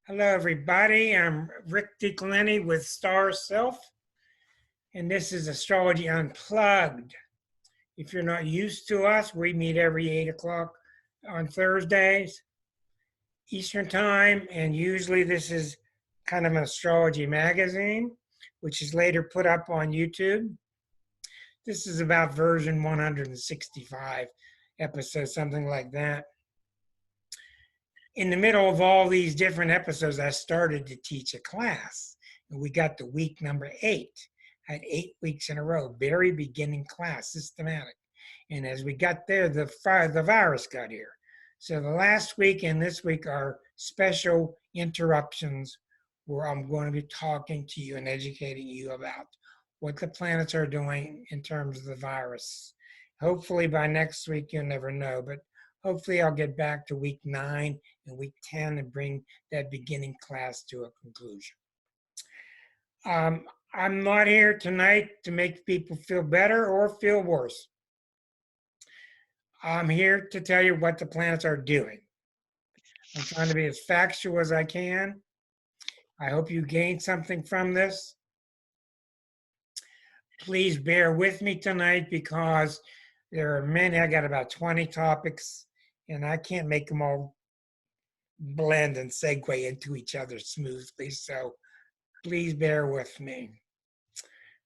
Hello, everybody. I'm Rick DiClemente with Star Self, and this is Astrology Unplugged. If you're not used to us, we meet every 8 o'clock on Thursdays, Eastern Time, and usually this is kind of an astrology magazine, which is later put up on YouTube. This is about version 165 episodes, something like that. In the middle of all these different episodes, I started to teach a class, and we got to week number 8. I had 8 weeks in a row, very beginning class, systematic. And as we got there, the virus got here. So the last week and this week are special interruptions where I'm going to be talking to you and educating you about what the planets are doing in terms of the virus. Hopefully by next week, you'll never know, but hopefully I'll get back to week 9 and week 10 and bring that beginning class to a conclusion. I'm not here tonight to make people feel better or feel worse. I'm here to tell you what the planets are doing. I'm trying to be as factual as I can. I hope you gain something from this. Please bear with me tonight because there are many. I got about 20 topics, and I can't make them all blend and segue into each other smoothly. So please bear with me.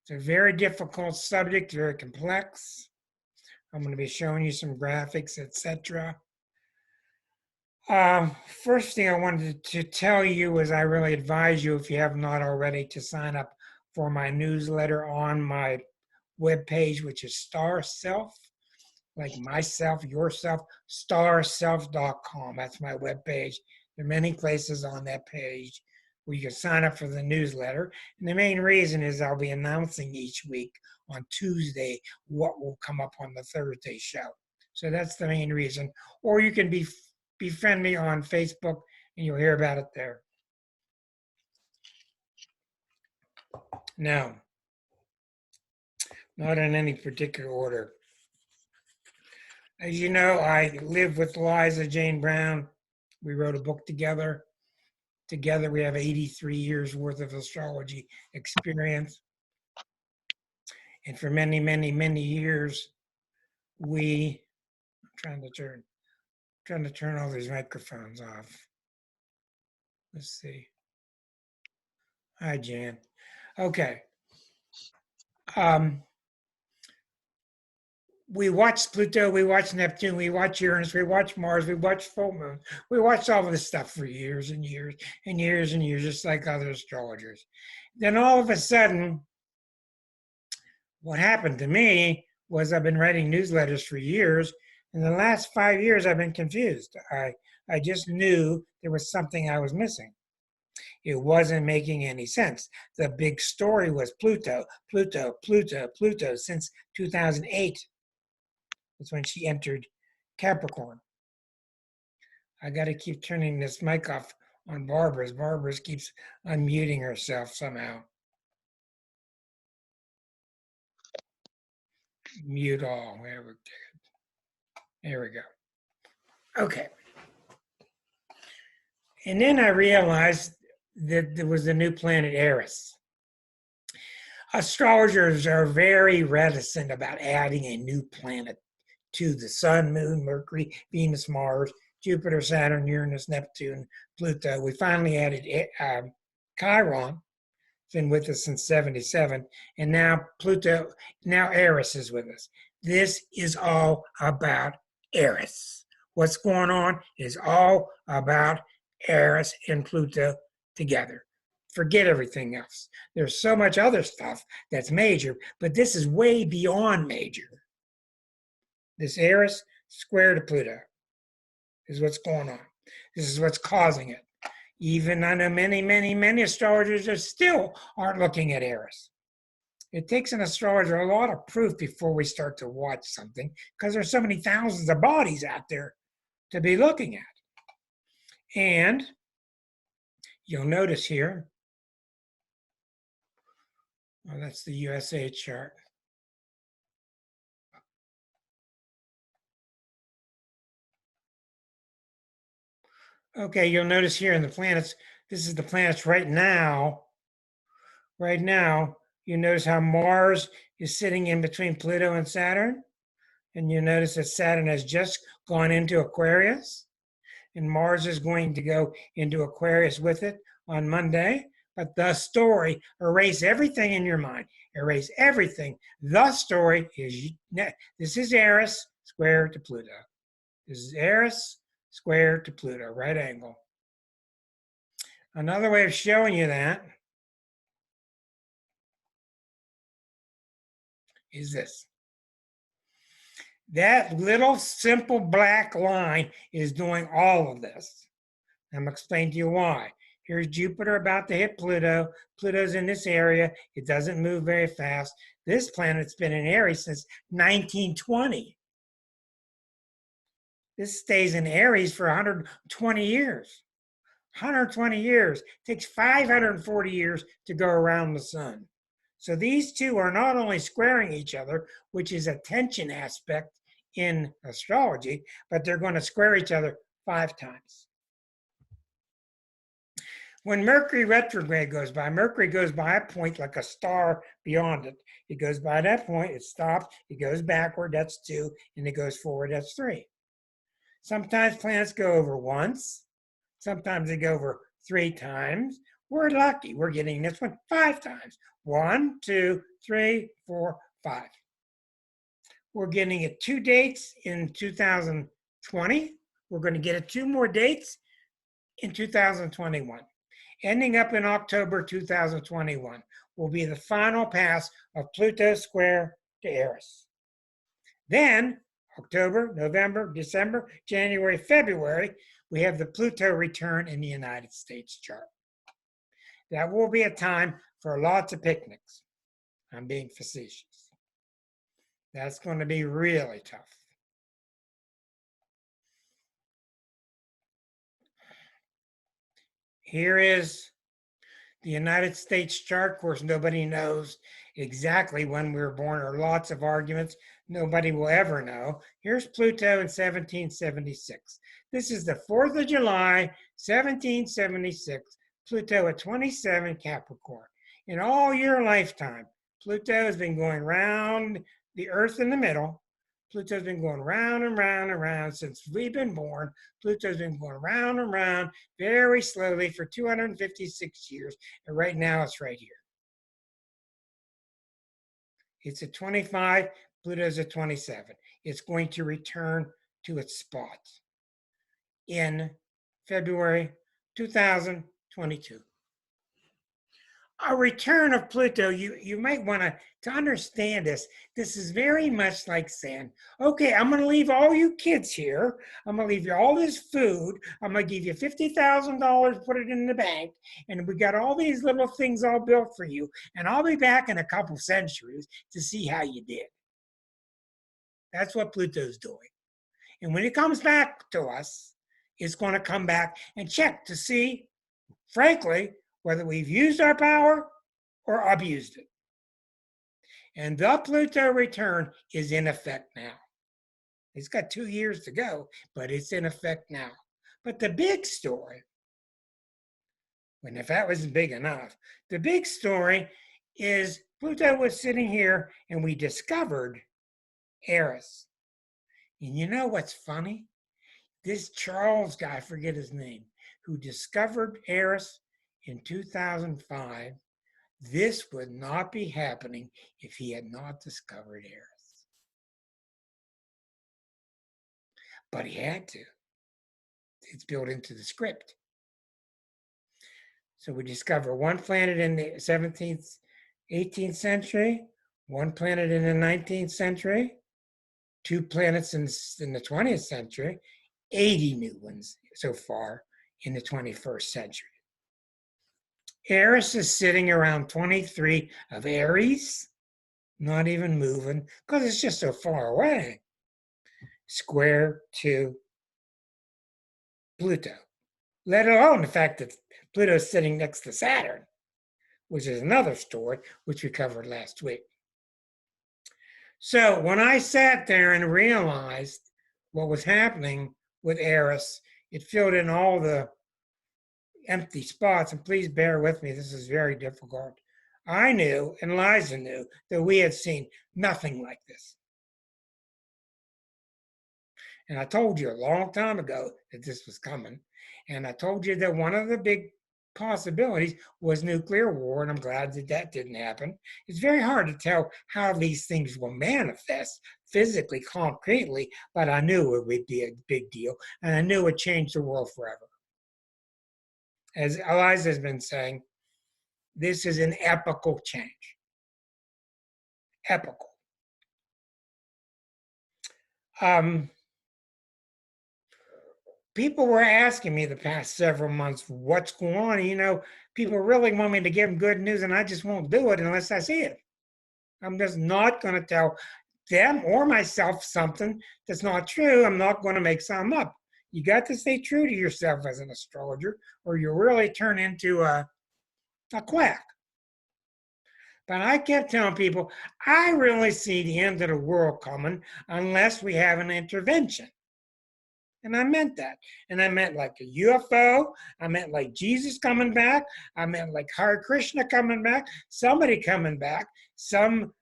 It's a very difficult subject, very complex. I'm going to be showing you some graphics, etc. First thing I wanted to tell you is I really advise you, if you have not already, to sign up for my newsletter on my webpage, which is Star Self, like myself, yourself, starself.com. That's my webpage. There are many places on that page where you can sign up for the newsletter. And the main reason is I'll be announcing each week on Tuesday what will come up on the Thursday show. So that's the main reason. Or you can befriend me on Facebook and you'll hear about it there. Now, not in any particular order. As you know, I live with Liza Jane Brown. We wrote a book together. Together, we have 83 years worth of astrology experience. And for many, many, many years, I'm trying to turn all these microphones off. Let's see. Hi, Jan. Okay. We watched Pluto, we watched Neptune, we watched Uranus, we watched Mars, we watched full moon. We watched all of this stuff for years and years and years and years, just like other astrologers. Then all of a sudden, what happened to me was I've been writing newsletters for years. In the last 5 years, I've been confused. I just knew there was something I was missing. It wasn't making any sense. The big story was Pluto, Pluto, Pluto, Pluto since 2008. That's when she entered Capricorn. I got to keep turning this mic off on Barbara's. Barbara's keeps unmuting herself somehow. Mute all. There we go. Okay. And then I realized that there was a new planet, Eris. Astrologers are very reticent about adding a new planet to the Sun, Moon, Mercury, Venus, Mars, Jupiter, Saturn, Uranus, Neptune, Pluto. We finally added Chiron. It's been with us since 77. And now Eris is with us. This is all about Eris. What's going on is all about Eris and Pluto together. Forget everything else. There's so much other stuff that's major, but this is way beyond major. This Eris square to Pluto is what's going on. This is what's causing it. Even I know many, many, many astrologers that still aren't looking at Eris. It takes an astrologer a lot of proof before we start to watch something because there's so many thousands of bodies out there to be looking at. And you'll notice here, that's the USA chart. Okay, you'll notice here in the planets, This is the planets right now. Right now, you notice how Mars is sitting in between Pluto and Saturn? And you notice that Saturn has just gone into Aquarius, and Mars is going to go into Aquarius with it on Monday. But the story, erase everything in your mind. Erase everything. The story is, this is Eris square to Pluto. This is Eris square to Pluto, right angle. Another way of showing you that is this. That little simple black line is doing all of this. I'm going to explain to you why. Here's Jupiter about to hit Pluto. Pluto's in this area. It doesn't move very fast. This planet's been in Aries since 1920. This stays in Aries for 120 years. 120 years. It takes 540 years to go around the sun. So these two are not only squaring each other, which is a tension aspect in astrology, but they're going to square each other 5 times. When Mercury retrograde goes by, Mercury goes by a point like a star beyond it. It goes by that point, it stops, it goes backward, that's 2, and it goes forward, that's 3. Sometimes planets go over once, sometimes they go over 3 times. We're lucky, we're getting this one 5 times. 1, 2, 3, 4, 5. We're getting it 2 dates in 2020. We're going to get it 2 more dates in 2021. Ending up in October 2021 will be the final pass of Pluto square to Eris. Then, October, November, December, January, February, we have the Pluto return in the United States chart. That will be a time for lots of picnics. I'm being facetious. That's going to be really tough. Here is the United States chart. Of course, nobody knows exactly when we were born. There are lots of arguments. Nobody will ever know. Here's Pluto in 1776. This is the 4th of July, 1776. Pluto at 27 Capricorn. In all your lifetime, Pluto has been going around the Earth in the middle. Pluto's been going round and round and round since we've been born. Pluto's been going round and round very slowly for 256 years. And right now it's right here. It's at 25, Pluto's at 27. It's going to return to its spot in February 2022. A return of Pluto, you might want to understand this. This is very much like saying, okay, I'm going to leave all you kids here. I'm going to leave you all this food. I'm going to give you $50,000, put it in the bank. And we got all these little things all built for you. And I'll be back in a couple centuries to see how you did. That's what Pluto's doing. And when it comes back to us, it's going to come back and check to see, frankly, whether we've used our power or abused it. And the Pluto return is in effect now. It's got 2 years to go, but it's in effect now. But the big story, and if that wasn't big enough, the big story is Pluto was sitting here and we discovered Eris. And you know what's funny? This Charles guy, I forget his name, who discovered Eris in 2005, this would not be happening if he had not discovered Eris. But he had to. It's built into the script. So we discover one planet in the 17th, 18th century, one planet in the 19th century, 2 planets in the 20th century, 80 new ones so far in the 21st century. Eris is sitting around 23 of Aries, not even moving because it's just so far away. Square to Pluto, let alone the fact that Pluto is sitting next to Saturn, which is another story which we covered last week. So when I sat there and realized what was happening with Eris, it filled in all the empty spots, and please bear with me, this is very difficult. I knew, and Liza knew, that we had seen nothing like this. And I told you a long time ago that this was coming. And I told you that one of the big possibilities was nuclear war, and I'm glad that that didn't happen. It's very hard to tell how these things will manifest physically, concretely, but I knew it would be a big deal, and I knew it would change the world forever. As Eliza has been saying, this is an epical change. Epical. People were asking me the past several months, what's going on? You know, people really want me to give them good news, and I just won't do it unless I see it. I'm just not going to tell them or myself something that's not true. I'm not going to make something up. You got to stay true to yourself as an astrologer, or you'll really turn into a quack. But I kept telling people, I really see the end of the world coming unless we have an intervention. And I meant that. And I meant like a UFO. I meant like Jesus coming back. I meant like Hare Krishna coming back. Somebody coming back. Some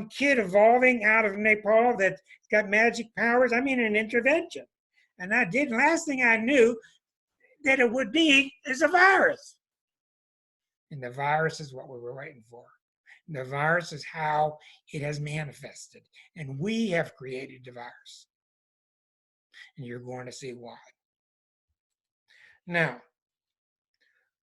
kid evolving out of Nepal that's got magic powers. I mean, an intervention. And I did. Last thing I knew that it would be is a virus. And the virus is what we were waiting for. And the virus is how it has manifested. And we have created the virus. And you're going to see why. Now,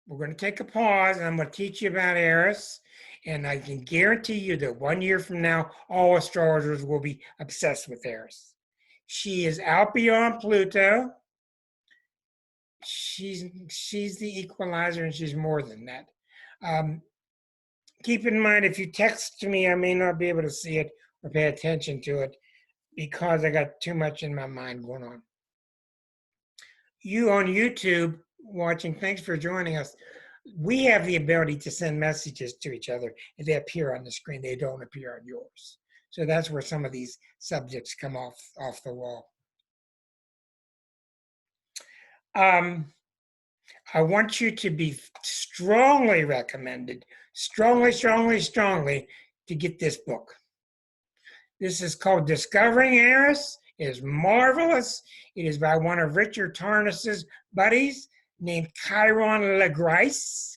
we're going to take a pause, and I'm going to teach you about Eris. And I can guarantee you that 1 year from now, all astrologers will be obsessed with Eris. She is out beyond Pluto. She's the equalizer, and she's more than that. Keep in mind, if you text to me, I may not be able to see it or pay attention to it because I got too much in my mind going on. You on YouTube watching, thanks for joining us. We have the ability to send messages to each other, and they appear on the screen. They don't appear on yours. So that's where some of these subjects come off the wall. I want you to be strongly recommended, strongly, to get this book. This is called Discovering Eris. It is marvelous. It is by one of Richard Tarnas's buddies named Chiron LeGrice.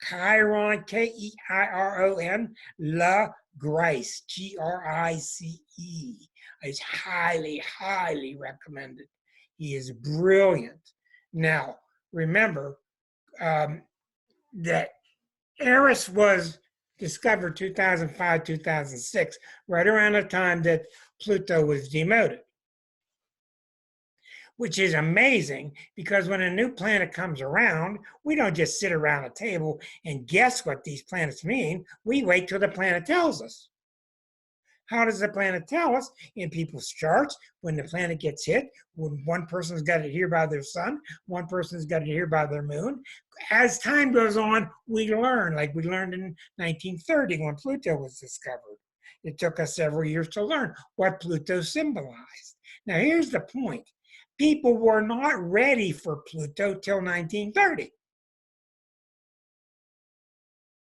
Chiron, K-E-I-R-O-N, LeGrice, G-R-I-C-E. It's highly, highly recommended. He is brilliant. Now, remember that Eris was discovered 2005, 2006, right around the time that Pluto was demoted. Which is amazing because when a new planet comes around, we don't just sit around a table and guess what these planets mean. We wait till the planet tells us. How does the planet tell us? In people's charts, when the planet gets hit, when one person's got it here by their sun, one person's got it here by their moon. As time goes on, we learn, like we learned in 1930 when Pluto was discovered. It took us several years to learn what Pluto symbolized. Now, here's the point. People were not ready for Pluto till 1930.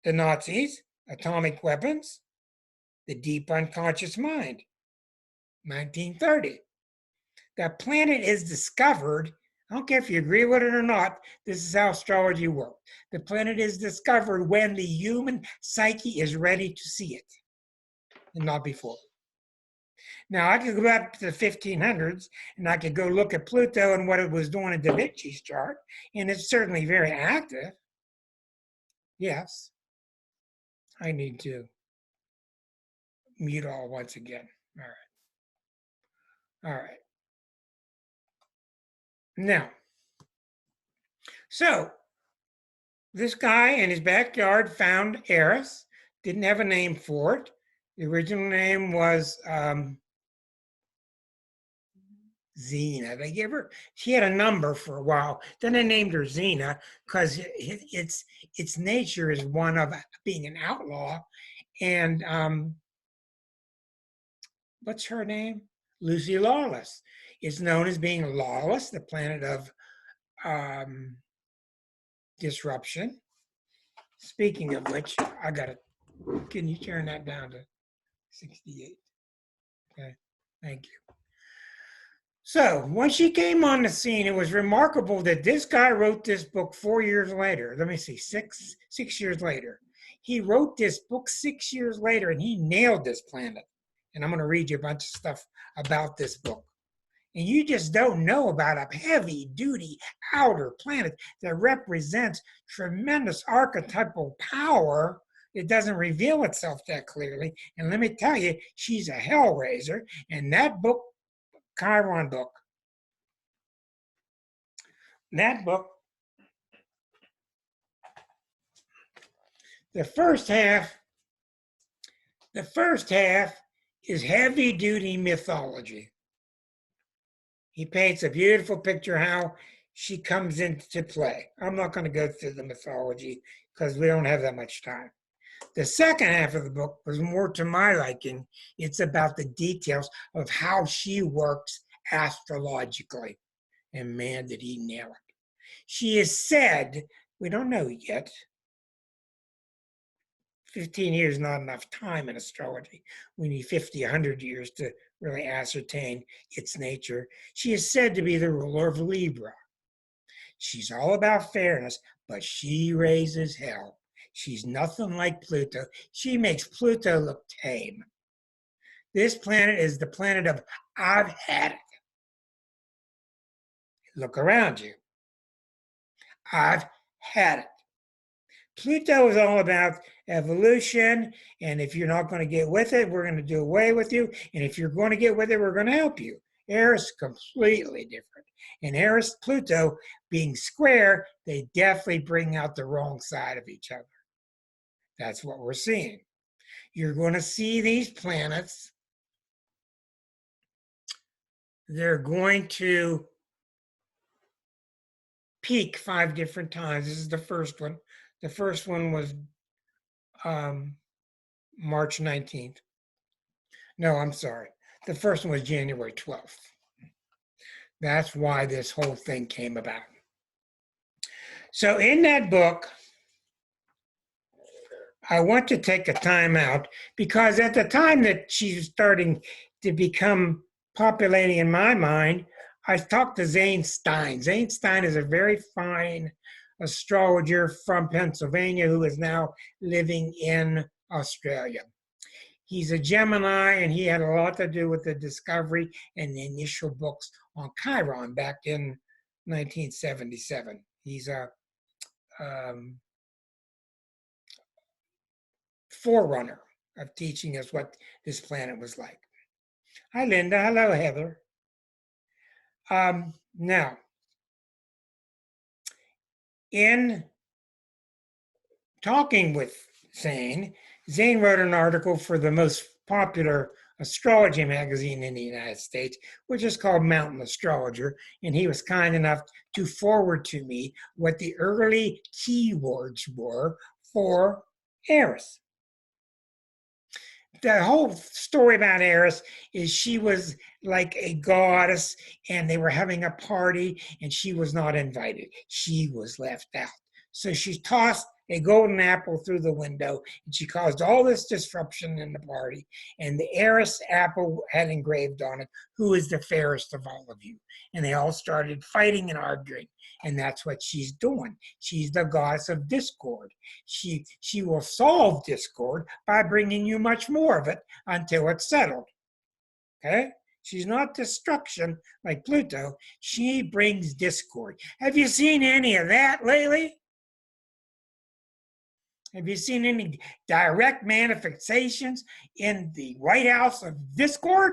The Nazis, atomic weapons, the deep unconscious mind, 1930. The planet is discovered. I don't care if you agree with it or not, this is how astrology works. The planet is discovered when the human psyche is ready to see it, and not before. Now, I could go back to the 1500s, and I could go look at Pluto and what it was doing in Da Vinci's chart, and it's certainly very active. Yes, I need to mute all once again. All right. Now, so this guy in his backyard found Eris, didn't have a name for it. The original name was Xena. They gave her, she had a number for a while. Then they named her Xena because its nature is one of being an outlaw. And what's her name? Lucy Lawless is known as being lawless, the planet of disruption. Speaking of which, can you turn that down to 68? Okay, thank you. So once she came on the scene, it was remarkable that this guy wrote this book 4 years later. Let me see, six years later. He wrote this book 6 years later, and he nailed this planet. And I'm going to read you a bunch of stuff about this book. And you just don't know about a heavy-duty outer planet that represents tremendous archetypal power. It doesn't reveal itself that clearly. And let me tell you, she's a hellraiser. And that book, Chiron book, that book, the first half is heavy-duty mythology. He paints a beautiful picture how she comes into play. I'm not going to go through the mythology because we don't have that much time. The second half of the book was more to my liking. It's about the details of how she works astrologically. And man, did he nail it. She is said, we don't know yet, 15 years is not enough time in astrology. We need 50, 100 years to really ascertain its nature. She is said to be the ruler of Libra. She's all about fairness, but she raises hell. She's nothing like Pluto. She makes Pluto look tame. This planet is the planet of I've had it. Look around you. I've had it. Pluto is all about evolution, and if you're not going to get with it, we're going to do away with you, and if you're going to get with it, we're going to help you. Eris, completely different. And Eris, Pluto, being square, they definitely bring out the wrong side of each other. That's what we're seeing. You're going to see these planets. They're going to peak 5 different times. This is the first one. The first one was March 19th. No, I'm sorry. The first one was January 12th. That's why this whole thing came about. So in that book, I want to take a time out because at the time that she's starting to become populating in my mind, I talked to Zane Stein. Zane Stein is a very fine astrologer from Pennsylvania who is now living in Australia. He's a Gemini, and he had a lot to do with the discovery and the initial books on Chiron back in 1977. He's a forerunner of teaching us what this planet was like. Hi, Linda. Hello, Heather. Now, in talking with Zane wrote an article for the most popular astrology magazine in the United States, which is called Mountain Astrologer, and he was kind enough to forward to me what the early keywords were for Eris. The whole story about Eris is she was like a goddess, and they were having a party, and she was not invited. She was left out. So she tossed a golden apple through the window, and she caused all this disruption in the party. And the Eris apple had engraved on it, "Who is the fairest of all of you?" And they all started fighting and arguing. And that's what she's doing. She's the goddess of discord. She will solve discord by bringing you much more of it until it's settled. Okay? She's not destruction like Pluto. She brings discord. Have you seen any of that lately? Have you seen any direct manifestations in the White House of discord?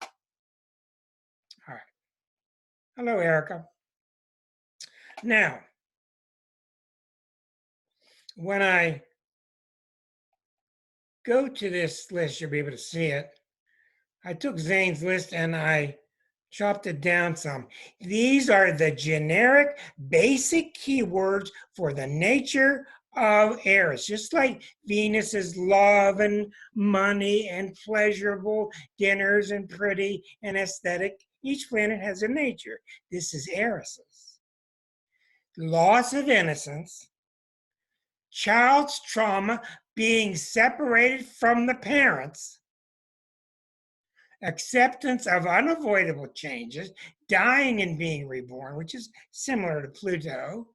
All right. Hello, Erica. Now, when I go to this list, you'll be able to see it. I took Zane's list and I chopped it down some. These are the generic basic keywords for the nature of Eris. Just like Venus is love and money and pleasurable dinners and pretty and aesthetic, each planet has a nature. This is Eris's. loss of innocence, child's trauma, being separated from the parents, acceptance of unavoidable changes, dying and being reborn, which is similar to Pluto,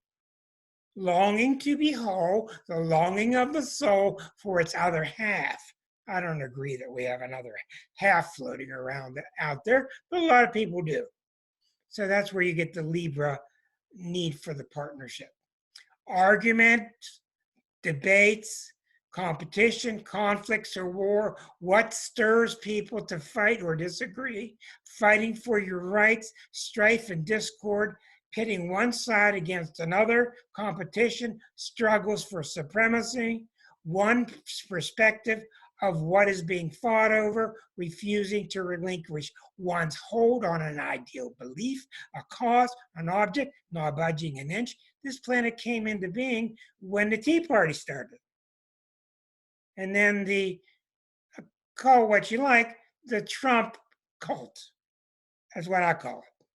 longing to be whole, the longing of the soul for its other half. I don't agree that we have another half floating around out there, but a lot of people do. So that's where you get the Libra need for the partnership. Argument, debates, competition, conflicts, or war. What stirs people to fight or disagree? Fighting for your rights, strife and discord, pitting one side against another, competition, struggles for supremacy, one perspective of what is being fought over, refusing to relinquish one's hold on an ideal belief, a cause, an object, not budging an inch. This planet came into being when the Tea Party started. And then call what you like, the Trump cult. That's what I call it.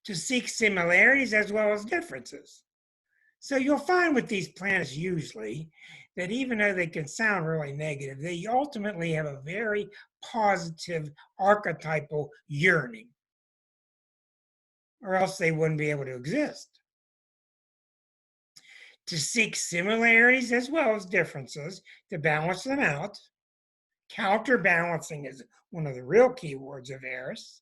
To seek similarities as well as differences. So you'll find with these planets usually that even though they can sound really negative, they ultimately have a very positive archetypal yearning, or else they wouldn't be able to exist. To seek similarities as well as differences, to balance them out. Counterbalancing is one of the real key words of Eris.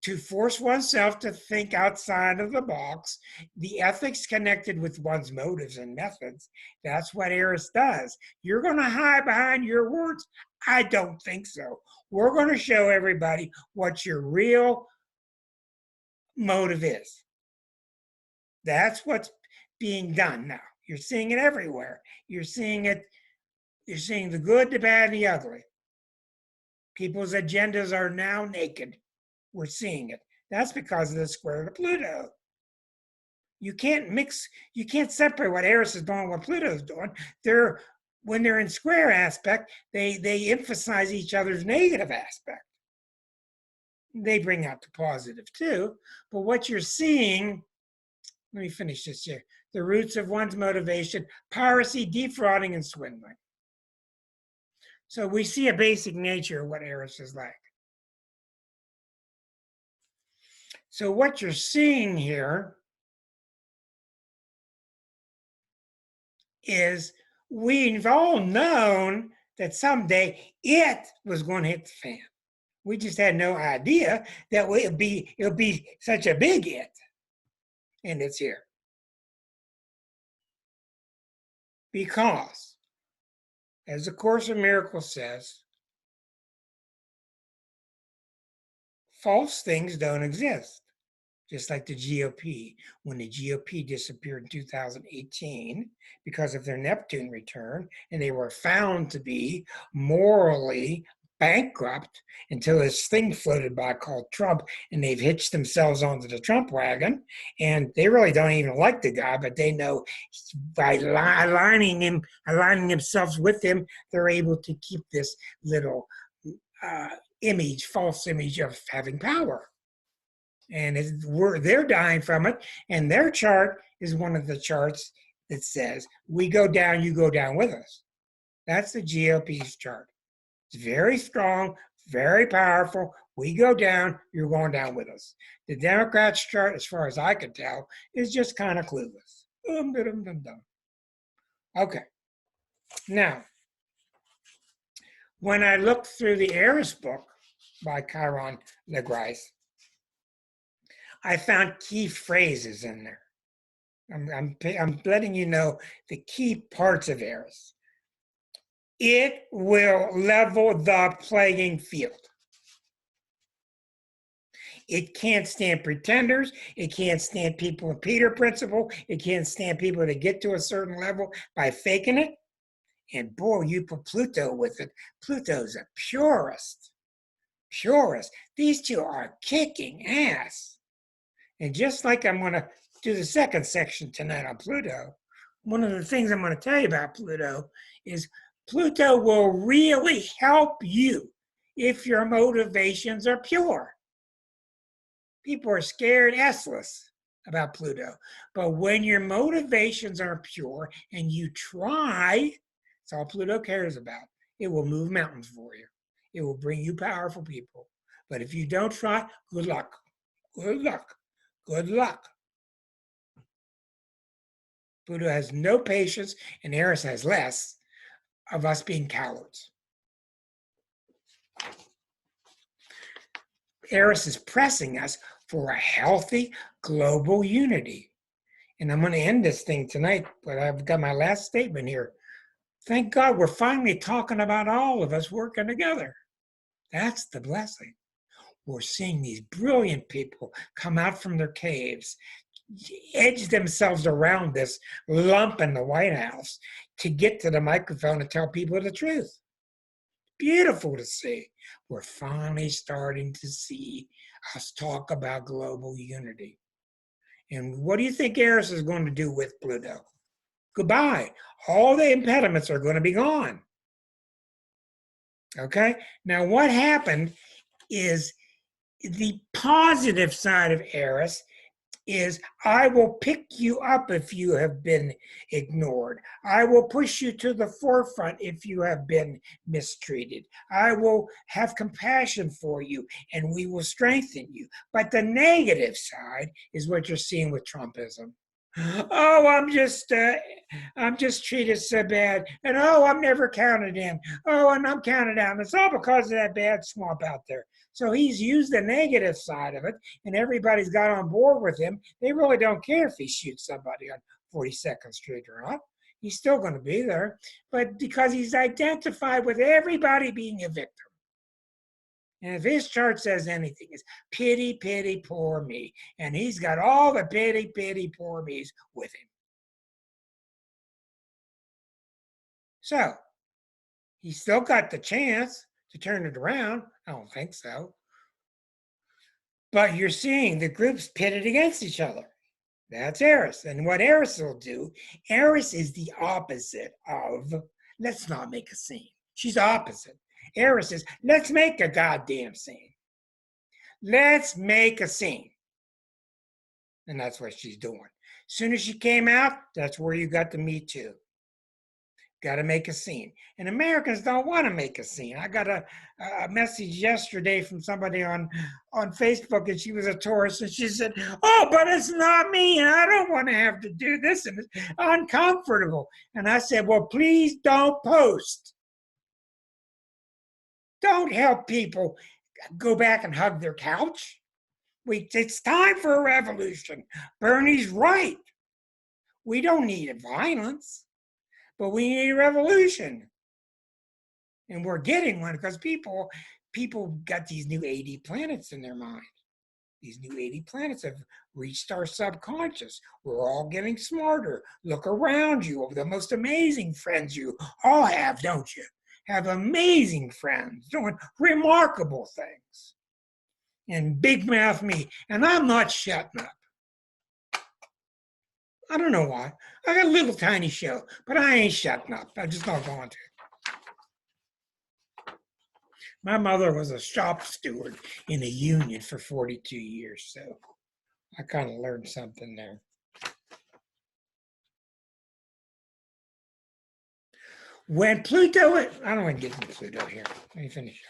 To force oneself to think outside of the box, the ethics connected with one's motives and methods. That's what Eris does. You're going to hide behind your words? I don't think so. We're going to show everybody what your real motive is. That's what's being done now. You're seeing it everywhere. You're seeing it. You're seeing the good, the bad, and the ugly. People's agendas are now naked. We're seeing it. That's because of the square to Pluto. You can't mix, you can't separate what Eris is doing, what Pluto is doing. When they're in square aspect, they emphasize each other's negative aspect. They bring out the positive too. But what you're seeing, let me finish this here. The roots of one's motivation, piracy, defrauding, and swindling. So we see a basic nature of what Eris is like. So what you're seeing here is we've all known that someday it was going to hit the fan. We just had no idea that it'll be such a big it. And it's here. Because, as the Course in Miracles says, false things don't exist. Just like the GOP. When the GOP disappeared in 2018 because of their Neptune return, and they were found to be morally bankrupt until this thing floated by called Trump, and they've hitched themselves onto the Trump wagon, and they really don't even like the guy, but they know by aligning themselves with him, they're able to keep this little false image of having power. And they're dying from it, and their chart is one of the charts that says, we go down, you go down with us. That's the GOP's chart. It's very strong, very powerful. We go down, you're going down with us. The Democrats' chart, as far as I can tell, is just kind of clueless. Okay. Now, when I looked through the Eris book by Chiron Legrais, I found key phrases in there. I'm letting you know the key parts of Eris. It will level the playing field. It can't stand pretenders. It can't stand people with Peter principle. It can't stand people to get to a certain level by faking it. And boy, you put Pluto with it. Pluto's a purist. Purist. These two are kicking ass. And just like I'm going to do the second section tonight on Pluto, one of the things I'm going to tell you about Pluto is Pluto will really help you if your motivations are pure. People are scared S-less. about Pluto. But when your motivations are pure and you try, it's all Pluto cares about. It will move mountains for you. It will bring you powerful people. But if you don't try, good luck. Good luck. Good luck. Pluto has no patience, and Eris has less of us being cowards. Eris is pressing us for a healthy global unity. And I'm going to end this thing tonight, but I've got my last statement here. Thank God we're finally talking about all of us working together. That's the blessing. We're seeing these brilliant people come out from their caves, edge themselves around this lump in the White House to get to the microphone and tell people the truth. Beautiful to see. We're finally starting to see us talk about global unity. And what do you think Eris is going to do with Pluto? Goodbye. All the impediments are going to be gone. Okay? Now, what happened is the positive side of Eris is I will pick you up if you have been ignored. I will push you to the forefront if you have been mistreated. I will have compassion for you and we will strengthen you. But the negative side is what you're seeing with Trumpism. Oh, I'm just treated so bad. And oh, I'm never counted in. Oh, and I'm counted out. And it's all because of that bad swamp out there. So he's used the negative side of it, and everybody's got on board with him. They really don't care if he shoots somebody on 42nd Street or not. He's still going to be there, but because he's identified with everybody being a victim. And if his chart says anything, it's pity, pity, poor me. And he's got all the pity, pity, poor me's with him. So he's still got the chance to turn it around. I don't think so. But you're seeing the groups pitted against each other. That's Eris. And what Eris will do, Eris is the opposite of, let's not make a scene. She's opposite. Eris is, let's make a goddamn scene. Let's make a scene. And that's what she's doing. As soon as she came out, that's where you got the Me Too. Got to make a scene. And Americans don't want to make a scene. I got a message yesterday from somebody on Facebook, and she was a Taurus, and she said, oh, but it's not me, and I don't want to have to do this, and it's uncomfortable. And I said, well, please don't post. Don't help people go back and hug their couch. It's time for a revolution. Bernie's right. We don't need violence, but we need a revolution. And we're getting one because people got these new 80 planets in their mind. These new 80 planets have reached our subconscious. We're all getting smarter. Look around you. The most amazing friends you all have, don't you? Have amazing friends doing remarkable things. And big mouth me. And I'm not shutting up. I don't know why. I got a little tiny show, but I ain't shutting up. I'm just not going to. My mother was a shop steward in a union for 42 years, so I kind of learned something there. When Pluto, I don't want to get into Pluto here. Let me finish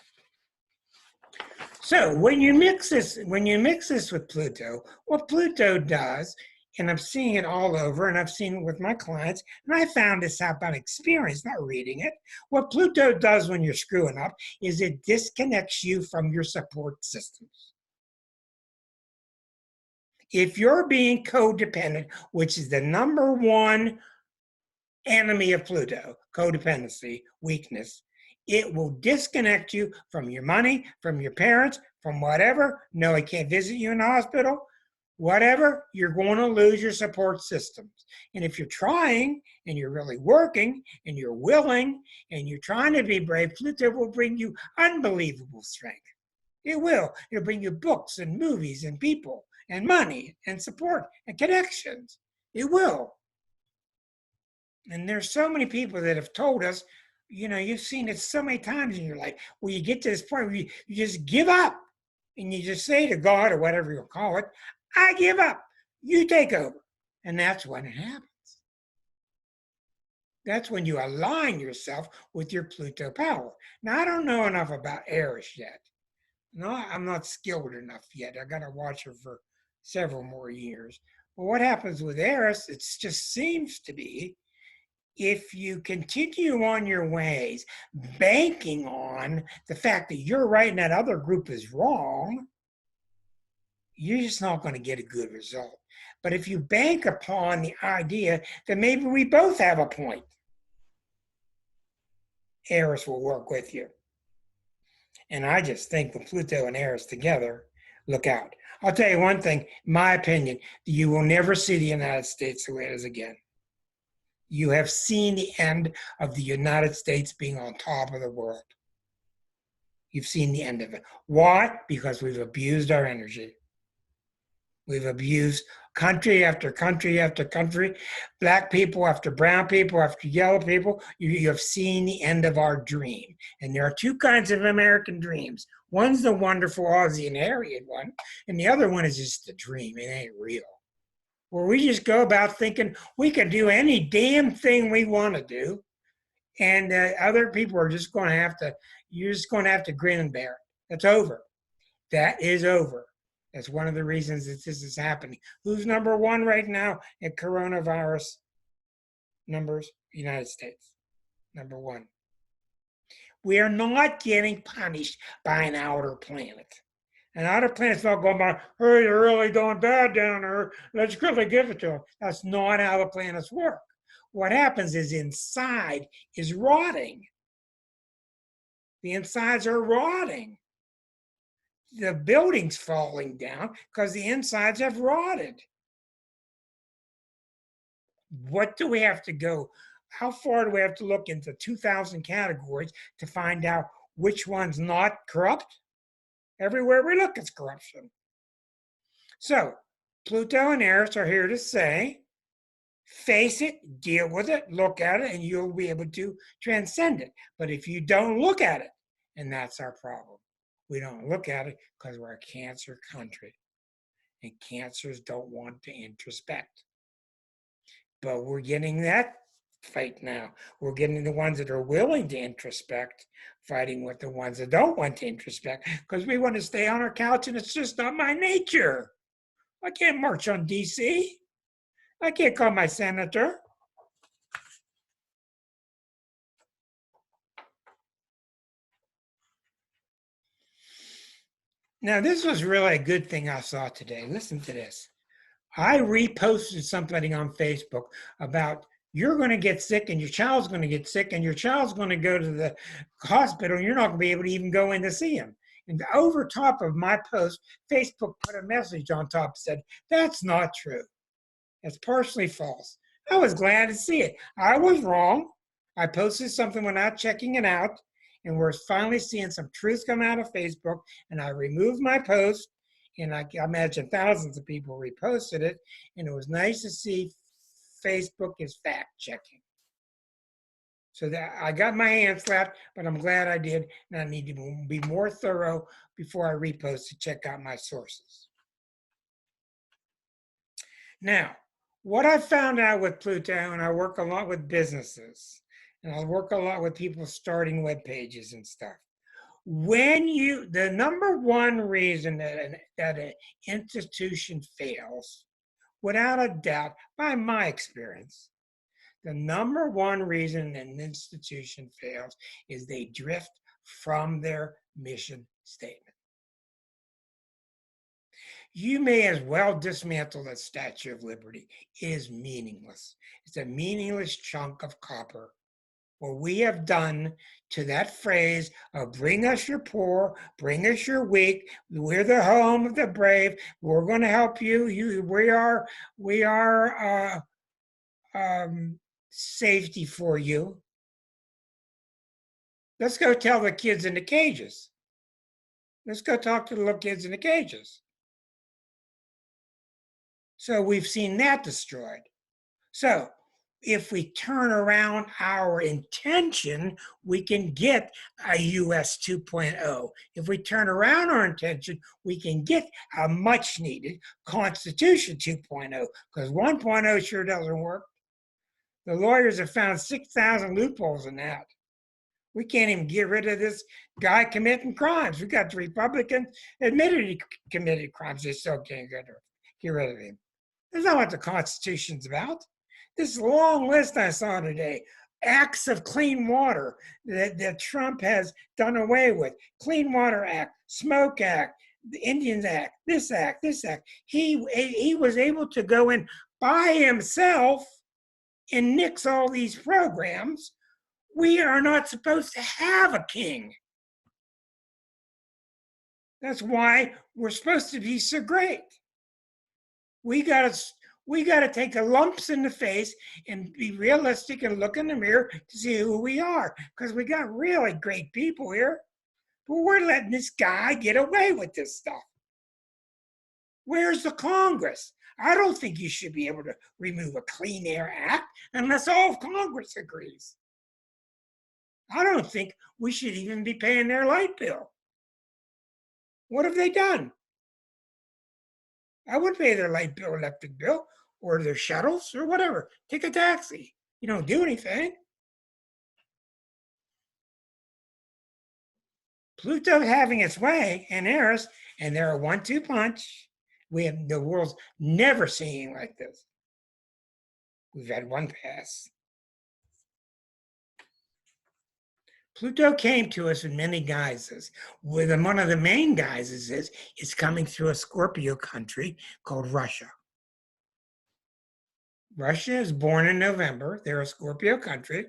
up. So when you mix this with Pluto, what Pluto does, and I'm seeing it all over, and I've seen it with my clients, and I found this out by experience, not reading it. What Pluto does when you're screwing up is it disconnects you from your support systems. If you're being codependent, which is the number one enemy of Pluto, codependency, weakness, it will disconnect you from your money, from your parents, from whatever. No, I can't visit you in the hospital. Whatever, you're going to lose your support systems. And if you're trying and you're really working and you're willing and you're trying to be brave, Pluto will bring you unbelievable strength. It will. It'll bring you books and movies and people and money and support and connections. It will. And there's so many people that have told us, you know, you've seen it so many times in your life where you get to this point where you just give up and you just say to God or whatever you'll call it, I give up. you take over. And that's when it happens. That's when you align yourself with your Pluto power. Now, I don't know enough about Eris yet. No, I'm not skilled enough yet. I got to watch her for several more years. But what happens with Eris, it just seems to be if you continue on your ways, banking on the fact that you're right and that other group is wrong, you're just not going to get a good result. But if you bank upon the idea that maybe we both have a point, Eris will work with you. And I just think with Pluto and Eris together, look out. I'll tell you one thing, my opinion, you will never see the United States the way it is again. You have seen the end of the United States being on top of the world. You've seen the end of it. Why? Because we've abused our energy. We've abused country after country after country, black people after brown people after yellow people. You have seen the end of our dream. And there are two kinds of American dreams. One's the wonderful Aussie and Aryan one, and the other one is just a dream. It ain't real. Where we just go about thinking we can do any damn thing we want to do, and other people are just going to have to, you're just going to have to grin and bear it. That's over. That is over. That's one of the reasons that this is happening. Who's number one right now at coronavirus numbers? United States. Number one. We are not getting punished by an outer planet. An outer planet's not going by, hey, you're really doing bad down there. Let's really give it to them. That's not how the planets work. What happens is inside is rotting. The insides are rotting. The building's falling down because the insides have rotted. What do we have to go? How far do we have to look into 2,000 categories to find out which one's not corrupt? Everywhere we look, it's corruption. So Pluto and Eris are here to say, face it, deal with it, look at it, and you'll be able to transcend it. But if you don't look at it, and that's our problem. We don't look at it because we're a Cancer country. And Cancers don't want to introspect. But we're getting that fight now. We're getting the ones that are willing to introspect, fighting with the ones that don't want to introspect because we want to stay on our couch and it's just not my nature. I can't march on DC. I can't call my senator. Now, this was really a good thing I saw today. Listen to this. I reposted something on Facebook about you're going to get sick and your child's going to get sick and your child's going to go to the hospital and you're not going to be able to even go in to see him. And over top of my post, Facebook put a message on top that said, that's not true. It's partially false. I was glad to see it. I was wrong. I posted something without checking it out, and we're finally seeing some truth come out of Facebook, and I removed my post, and I imagine thousands of people reposted it, and it was nice to see Facebook is fact-checking. So that I got my hand slapped, but I'm glad I did, and I need to be more thorough before I repost to check out my sources. Now, what I found out with Pluto, and I work a lot with businesses, and I work a lot with people starting web pages and stuff. When the number one reason that an institution fails, without a doubt, by my experience, the number one reason an institution fails is they drift from their mission statement. You may as well dismantle the Statue of Liberty. It is meaningless. It's a meaningless chunk of copper. What we have done to that phrase of bring us your poor, bring us your weak, we're the home of the brave, we're going to help you. We are safety for you. Let's go tell the kids in the cages. Let's go talk to the little kids in the cages. So we've seen that destroyed. So if we turn around our intention, we can get a US 2.0. If we turn around our intention, we can get a much needed Constitution 2.0, because 1.0 sure doesn't work. The lawyers have found 6,000 loopholes in that. We can't even get rid of this guy committing crimes. We got the Republicans admitted he committed crimes. They still can't get rid of him. That's not what the Constitution's about. This long list I saw today, acts of clean water that Trump has done away with. Clean Water Act, Smoke Act, the Indians Act, this act, this act. He was able to go in by himself and nix all these programs. We are not supposed to have a king. That's why we're supposed to be so great. We got to take the lumps in the face and be realistic and look in the mirror to see who we are, because we got really great people here, but we're letting this guy get away with this stuff. Where's the Congress? I don't think you should be able to remove a Clean Air Act unless all of Congress agrees. I don't think we should even be paying their light bill. What have they done? I would pay their light bill, electric bill, or their shuttles, or whatever. Take a taxi. You don't do anything. Pluto having its way in Eris, and they're a 1-2 punch. We have the world's never seen like this. We've had one pass. Pluto came to us in many guises. One of the main guises is it's coming through a Scorpio country called Russia. Russia is born in November. They're a Scorpio country.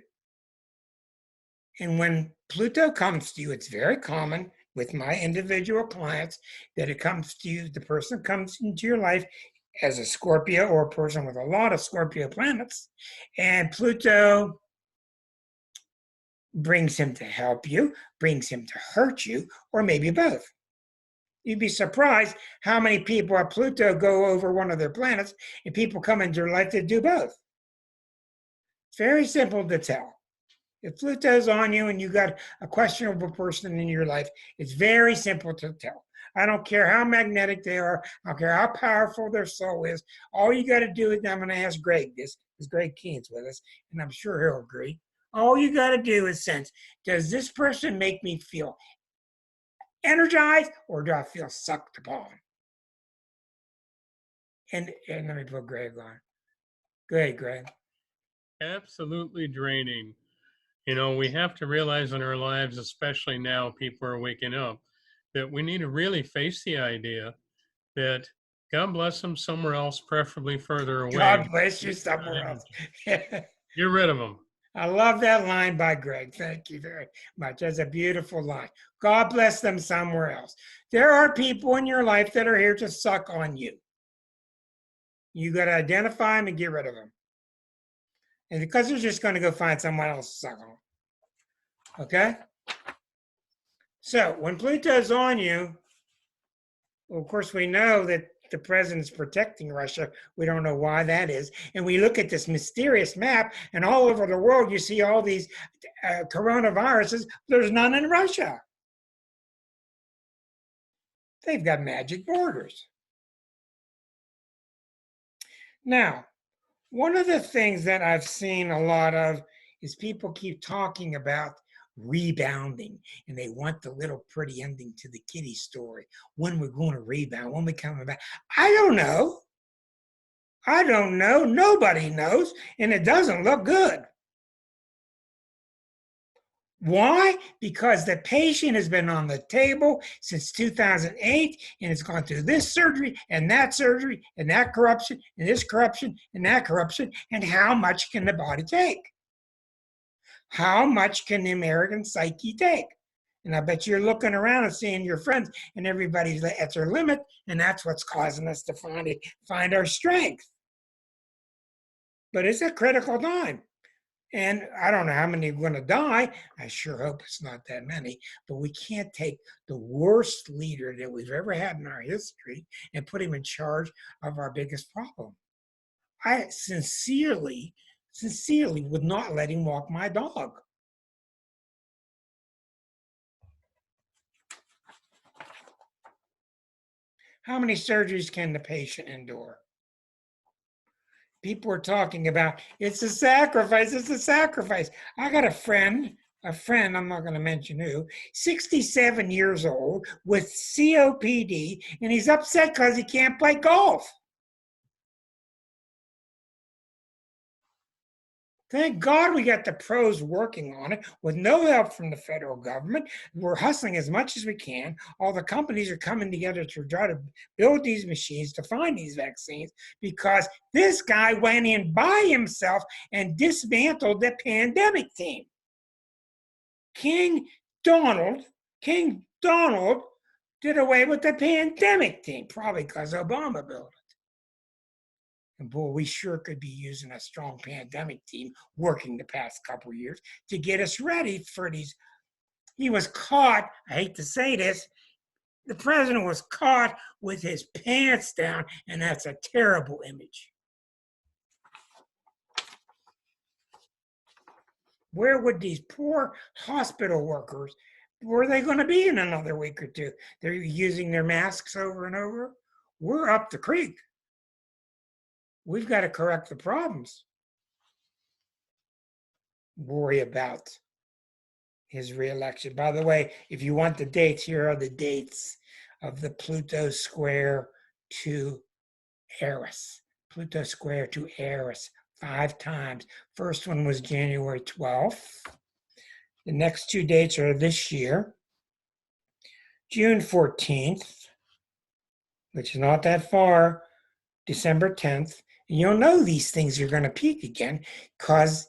And when Pluto comes to you, it's very common with my individual clients that it comes to you, the person comes into your life as a Scorpio or a person with a lot of Scorpio planets, and Pluto brings him to help you, brings him to hurt you, or maybe both. You'd be surprised how many people at Pluto go over one of their planets, and people come into their life that do both. It's very simple to tell. If Pluto's on you and you got a questionable person in your life, it's very simple to tell. I don't care how magnetic they are. I don't care how powerful their soul is. All you got to do is, I'm going to ask Greg this, because Greg Keen's with us, and I'm sure he'll agree. All you got to do is sense, does this person make me feel energized, or do I feel sucked upon? And let me put Greg on. Go ahead, Greg. Absolutely draining. You know, we have to realize in our lives, especially now, people are waking up, that we need to really face the idea that God bless them somewhere else, preferably further away. God bless you somewhere else. Get rid of them. I love that line by Greg. Thank you very much. That's a beautiful line. God bless them somewhere else. There are people in your life that are here to suck on you. You got to identify them and get rid of them. And because they're just going to go find someone else to suck on. Okay? So when Pluto's on you, well, of course, we know that the president's protecting Russia. We don't know why that is. And we look at this mysterious map, and all over the world, you see all these coronaviruses. There's none in Russia. They've got magic borders. Now, one of the things that I've seen a lot of is people keep talking about rebounding, and they want the little pretty ending to the kitty story. When we're going to rebound, when we're coming back. I don't know. I don't know. Nobody knows, and it doesn't look good. Why? Because the patient has been on the table since 2008, and it's gone through this surgery and that corruption and this corruption and that corruption. And how much can the body take? How much can the American psyche take? And I bet you're looking around and seeing your friends, and everybody's at their limit, and that's what's causing us to find our strength. But it's a critical time. And I don't know how many are going to die. I sure hope it's not that many. But we can't take the worst leader that we've ever had in our history and put him in charge of our biggest problem. I sincerely sincerely would not let him walk my dog. How many surgeries can the patient endure? People are talking about it's a sacrifice, it's a sacrifice. I got a friend, I'm not going to mention who, 67 years old with COPD, and he's upset because he can't play golf. Thank God we got the pros working on it with no help from the federal government. We're hustling as much as we can. All the companies are coming together to try to build these machines to find these vaccines because this guy went in by himself and dismantled the pandemic team. King Donald did away with the pandemic team, probably because Obama built it. And boy, we sure could be using a strong pandemic team working the past couple of years to get us ready for these. He was caught, I hate to say this, the president was caught with his pants down, and that's a terrible image. Where would these poor hospital workers, where are they going to be in another week or two? They're using their masks over and over. We're up the creek. We've got to correct the problems. Worry about his reelection. By the way, if you want the dates, here are the dates of the Pluto square to Eris. Pluto square to Eris 5 times. First one was January 12th. The next 2 dates are this year. June 14th, which is not that far, December 10th. And you'll know these things are going to peak again because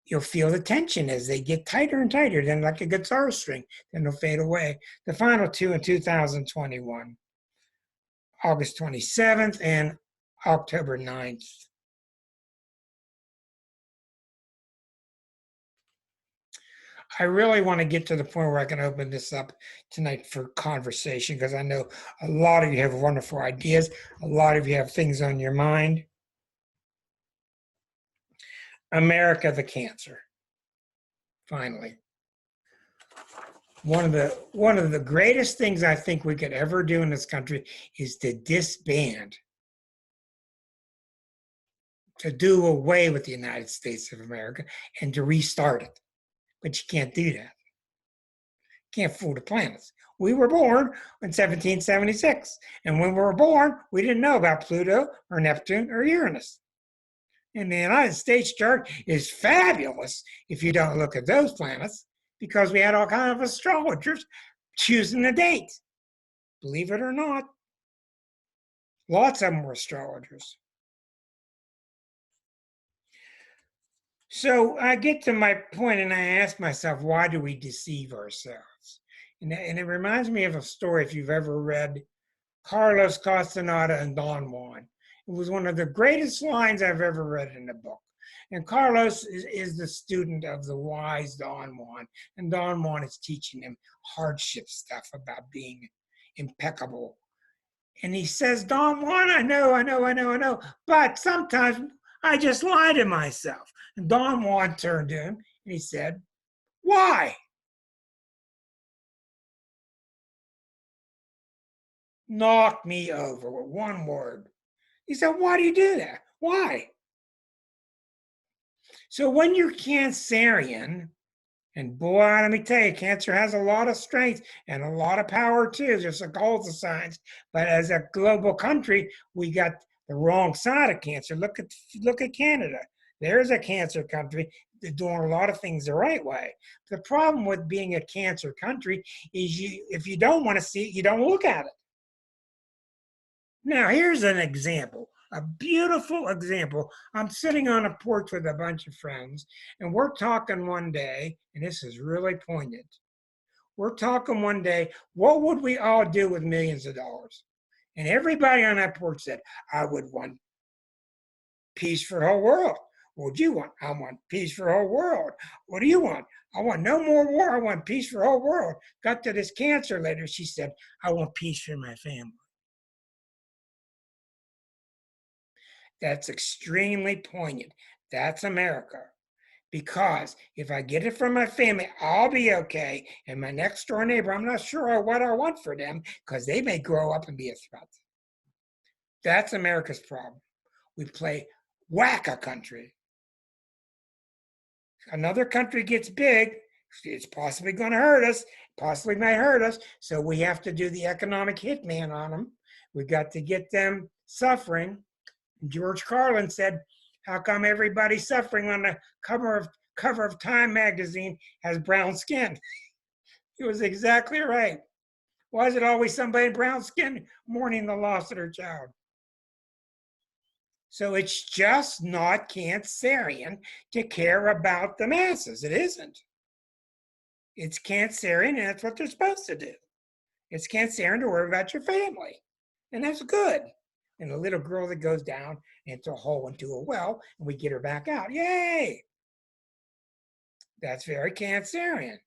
you'll feel the tension as they get tighter and tighter, then like a guitar string, then they'll fade away. The final 2 in 2021, August 27th and October 9th. I really want to get to the point where I can open this up tonight for conversation because I know a lot of you have wonderful ideas. A lot of you have things on your mind. America, the cancer. Finally. One of the greatest things I think we could ever do in this country is to disband, to do away with the United States of America and to restart it. But you can't do that. Can't fool the planets. We were born in 1776. And when we were born, we didn't know about Pluto or Neptune or Uranus. And the United States chart is fabulous if you don't look at those planets because we had all kinds of astrologers choosing the date. Believe it or not, lots of them were astrologers. So I get to my point and I ask myself, why do we deceive ourselves? And it reminds me of a story, if you've ever read Carlos Castaneda and Don Juan. It was one of the greatest lines I've ever read in a book. And Carlos is the student of the wise Don Juan. And Don Juan is teaching him hardship stuff about being impeccable. And he says, Don Juan, I know, but sometimes I just lie to myself. And Don Juan turned to him and he said, why? Knock me over with one word. He said, why do you do that? Why? So when you're Cancerian, and boy, let me tell you, Cancer has a lot of strength and a lot of power too, just like all the signs. But as a global country, we got the wrong side of Cancer. Look at Canada. There's a Cancer country. They're doing a lot of things the right way. The problem with being a Cancer country is if you don't want to see it, you don't look at it. Now, here's an example, a beautiful example. I'm sitting on a porch with a bunch of friends, and we're talking one day, and this is really poignant. We're talking one day, what would we all do with millions of dollars? And everybody on that porch said, I would want peace for the whole world. What do you want? I want peace for the whole world. What do you want? I want no more war. I want peace for the whole world. Got to this Cancer lady. She said, I want peace for my family. That's extremely poignant. That's America. Because if I get it from my family, I'll be okay. And my next door neighbor, I'm not sure what I want for them because they may grow up and be a threat. That's America's problem. We play whack a country. Another country gets big, it's possibly going to hurt us, possibly might hurt us. So we have to do the economic hitman on them. We got to get them suffering. George Carlin said, how come everybody suffering on the cover of Time magazine has brown skin? He was exactly right. Why is it always somebody brown skin mourning the loss of their child? So it's just not Cancerian to care about the masses. It isn't. It's Cancerian, and that's what they're supposed to do. It's Cancerian to worry about your family, and that's good. And the little girl that goes down into a hole into a well, and we get her back out. Yay! That's very Cancerian.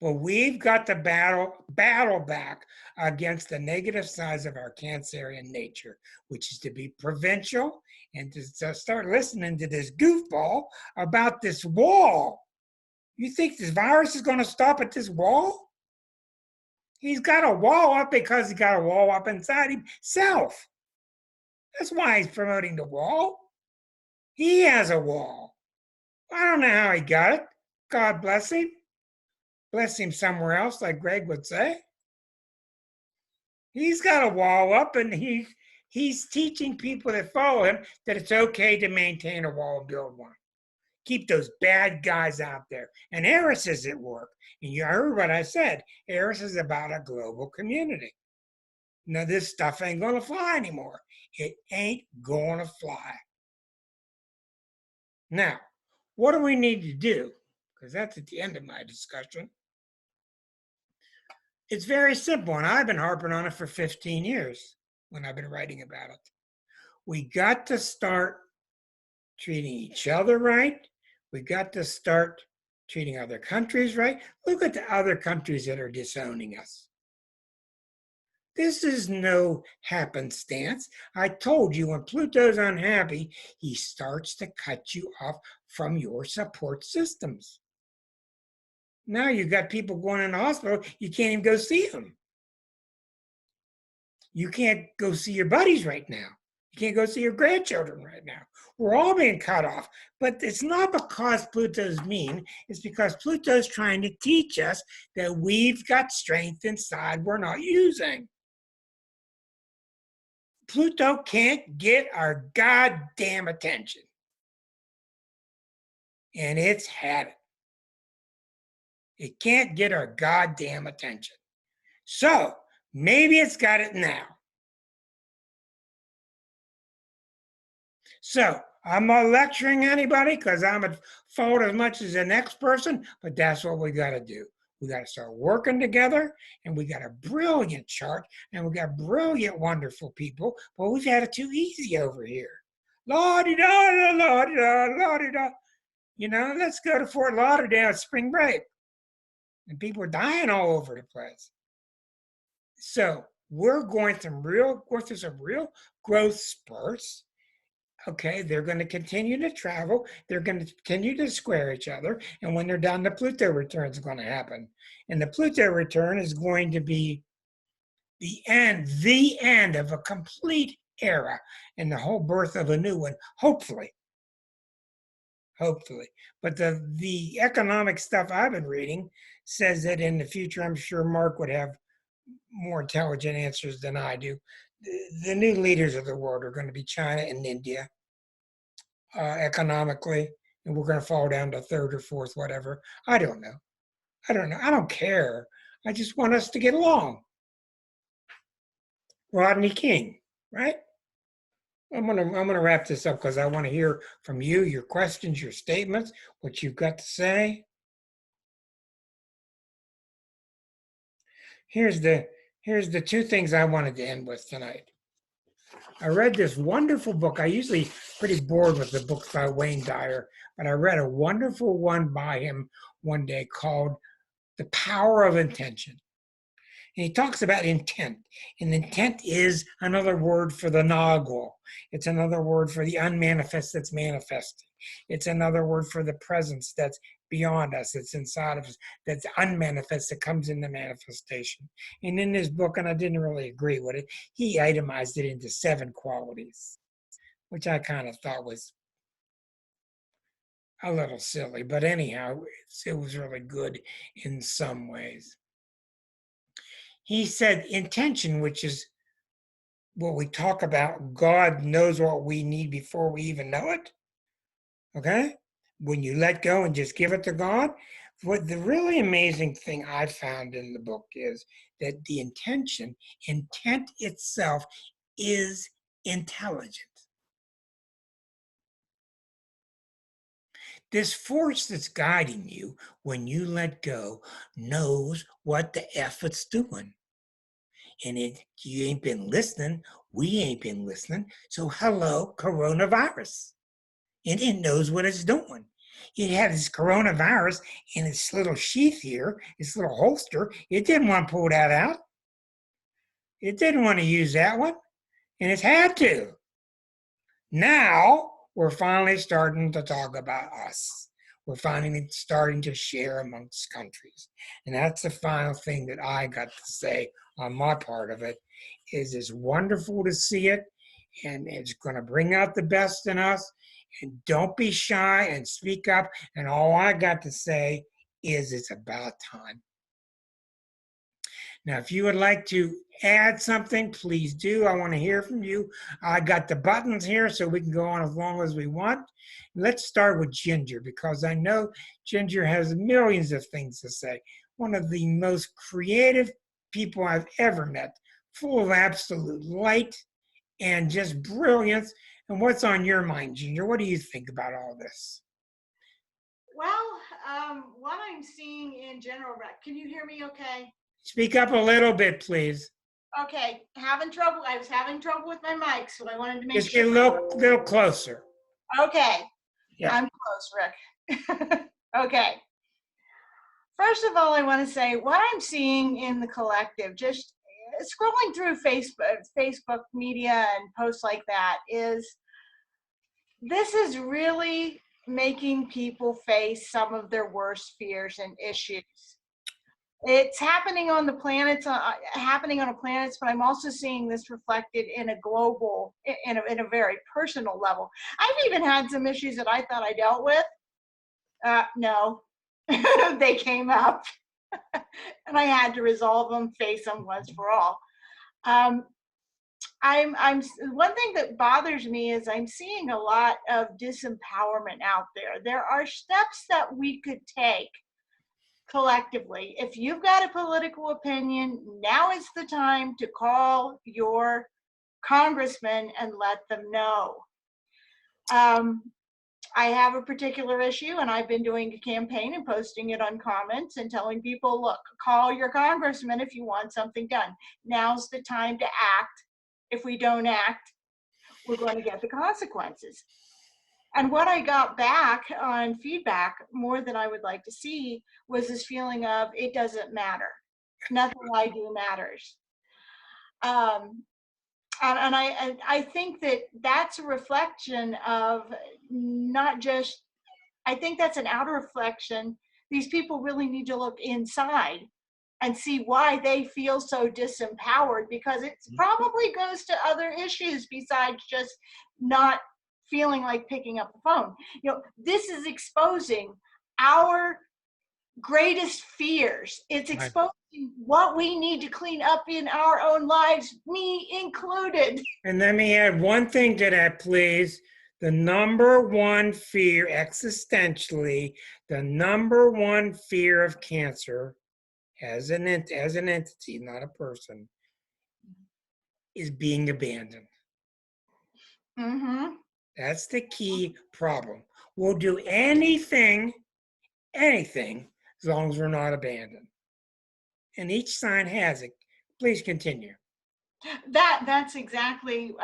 Well, we've got to battle back against the negative sides of our Cancerian nature, which is to be provincial and to start listening to this goofball about this wall. You think this virus is going to stop at this wall? He's got a wall up because he's got a wall up inside himself. That's why he's promoting the wall. He has a wall. I don't know how he got it. God bless him. Bless him somewhere else, like Greg would say. He's got a wall up, and he's teaching people that follow him that it's okay to maintain a wall and build one. Keep those bad guys out there. And Eris is at work. And you heard what I said. Eris is about a global community. Now, this stuff ain't going to fly anymore. It ain't going to fly. Now, what do we need to do? Because that's at the end of my discussion. It's very simple, and I've been harping on it for 15 years when I've been writing about it. We got to start treating each other right. We got to start treating other countries right. Look at the other countries that are disowning us. This is no happenstance. I told you when Pluto's unhappy, he starts to cut you off from your support systems. Now you've got people going in the hospital, you can't even go see them. You can't go see your buddies right now. You can't go see your grandchildren right now. We're all being cut off. But it's not because Pluto's mean. It's because Pluto's trying to teach us that we've got strength inside we're not using. Pluto can't get our goddamn attention. And it's had it. It can't get our goddamn attention. So maybe it's got it now. So I'm not lecturing anybody because I'm at fault as much as the next person, but that's what we got to do. We got to start working together, and we got a brilliant chart, and we got brilliant, wonderful people, but we've had it too easy over here. La-di-da, la-di-da, la-di-da. You know, let's go to Fort Lauderdale at spring break. And people are dying all over the place. So we're going through some real growth spurts. Okay, they're going to continue to travel. They're going to continue to square each other. And when they're done, the Pluto return is going to happen. And the Pluto return is going to be the end of a complete era and the whole birth of a new one, hopefully. Hopefully. But the economic stuff I've been reading says that in the future, I'm sure Mark would have more intelligent answers than I do. The new leaders of the world are going to be China and India economically, and we're going to fall down to third or fourth, whatever. I don't know. I don't care. I just want us to get along. Rodney King, right? I'm gonna wrap this up because I want to hear from you, your questions, your statements, what you've got to say. Here's the two things I wanted to end with tonight. I read this wonderful book. I usually pretty bored with the books by Wayne Dyer, but I read a wonderful one by him one day called The Power of Intention. And he talks about intent. And intent is another word for the Nagwal. It's another word for the unmanifest that's manifesting. It's another word for the presence that's beyond us, that's inside of us, that's unmanifest, that comes into manifestation. And in his book, and I didn't really agree with it, he itemized it into 7 qualities, which I kind of thought was a little silly. But anyhow, it was really good in some ways. He said intention, which is what we talk about, God knows what we need before we even know it. Okay? When you let go and just give it to God. What the really amazing thing I found in the book is that the intent itself is intelligent. This force that's guiding you when you let go knows what the F it's doing. And you ain't been listening. We ain't been listening. So hello, coronavirus. And it knows what it's doing. It had this coronavirus in its little sheath here, its little holster. It didn't want to pull that out. It didn't want to use that one. And it's had to. Now we're finally starting to talk about us. We're finally starting to share amongst countries. And that's the final thing that I got to say on my part of it, is it's wonderful to see it, and it's going to bring out the best in us. And don't be shy and speak up. And all I got to say is it's about time. Now, if you would like to add something, please do. I want to hear from you. I got the buttons here so we can go on as long as we want. Let's start with Ginger, because I know Ginger has millions of things to say. One of the most creative people I've ever met, full of absolute light and just brilliance. And what's on your mind, Ginger? What do you think about all this? Well, what I'm seeing in general, can you hear me okay? Speak up a little bit, please. Okay, having trouble. I was having trouble with my mic, so I wanted to make Just sure. get a little closer. Okay, Yeah. I'm close, Rick. Okay. First of all, I want to say what I'm seeing in the collective, just scrolling through Facebook media and posts like that, is this is really making people face some of their worst fears and issues. It's happening on the planets, but I'm also seeing this reflected in a global, in a very personal level. I've even had some issues that I thought I dealt with. No, they came up, and I had to resolve them, face them once for all. I'm one thing that bothers me is I'm seeing a lot of disempowerment out there. There are steps that we could take collectively. If you've got a political opinion, now is the time to call your congressman and let them know. I have a particular issue, and I've been doing a campaign and posting it on comments and telling people, look, call your congressman if you want something done. Now's the time to act. If we don't act, we're going to get the consequences. And what I got back on feedback, more than I would like to see, was this feeling of it doesn't matter. Nothing I do matters. And I think that that's a reflection of not just, I think that's an outer reflection. These people really need to look inside and see why they feel so disempowered, because it probably goes to other issues besides just not feeling like picking up the phone. You know, this is exposing our greatest fears. It's exposing what we need to clean up in our own lives, me included. And let me add one thing to that, please. The number one fear existentially, the number one fear of cancer as an entity, not a person, is being abandoned. Mm-hmm. That's the key problem. We'll do anything, as long as we're not abandoned. And each sign has it. Please continue. That's exactly,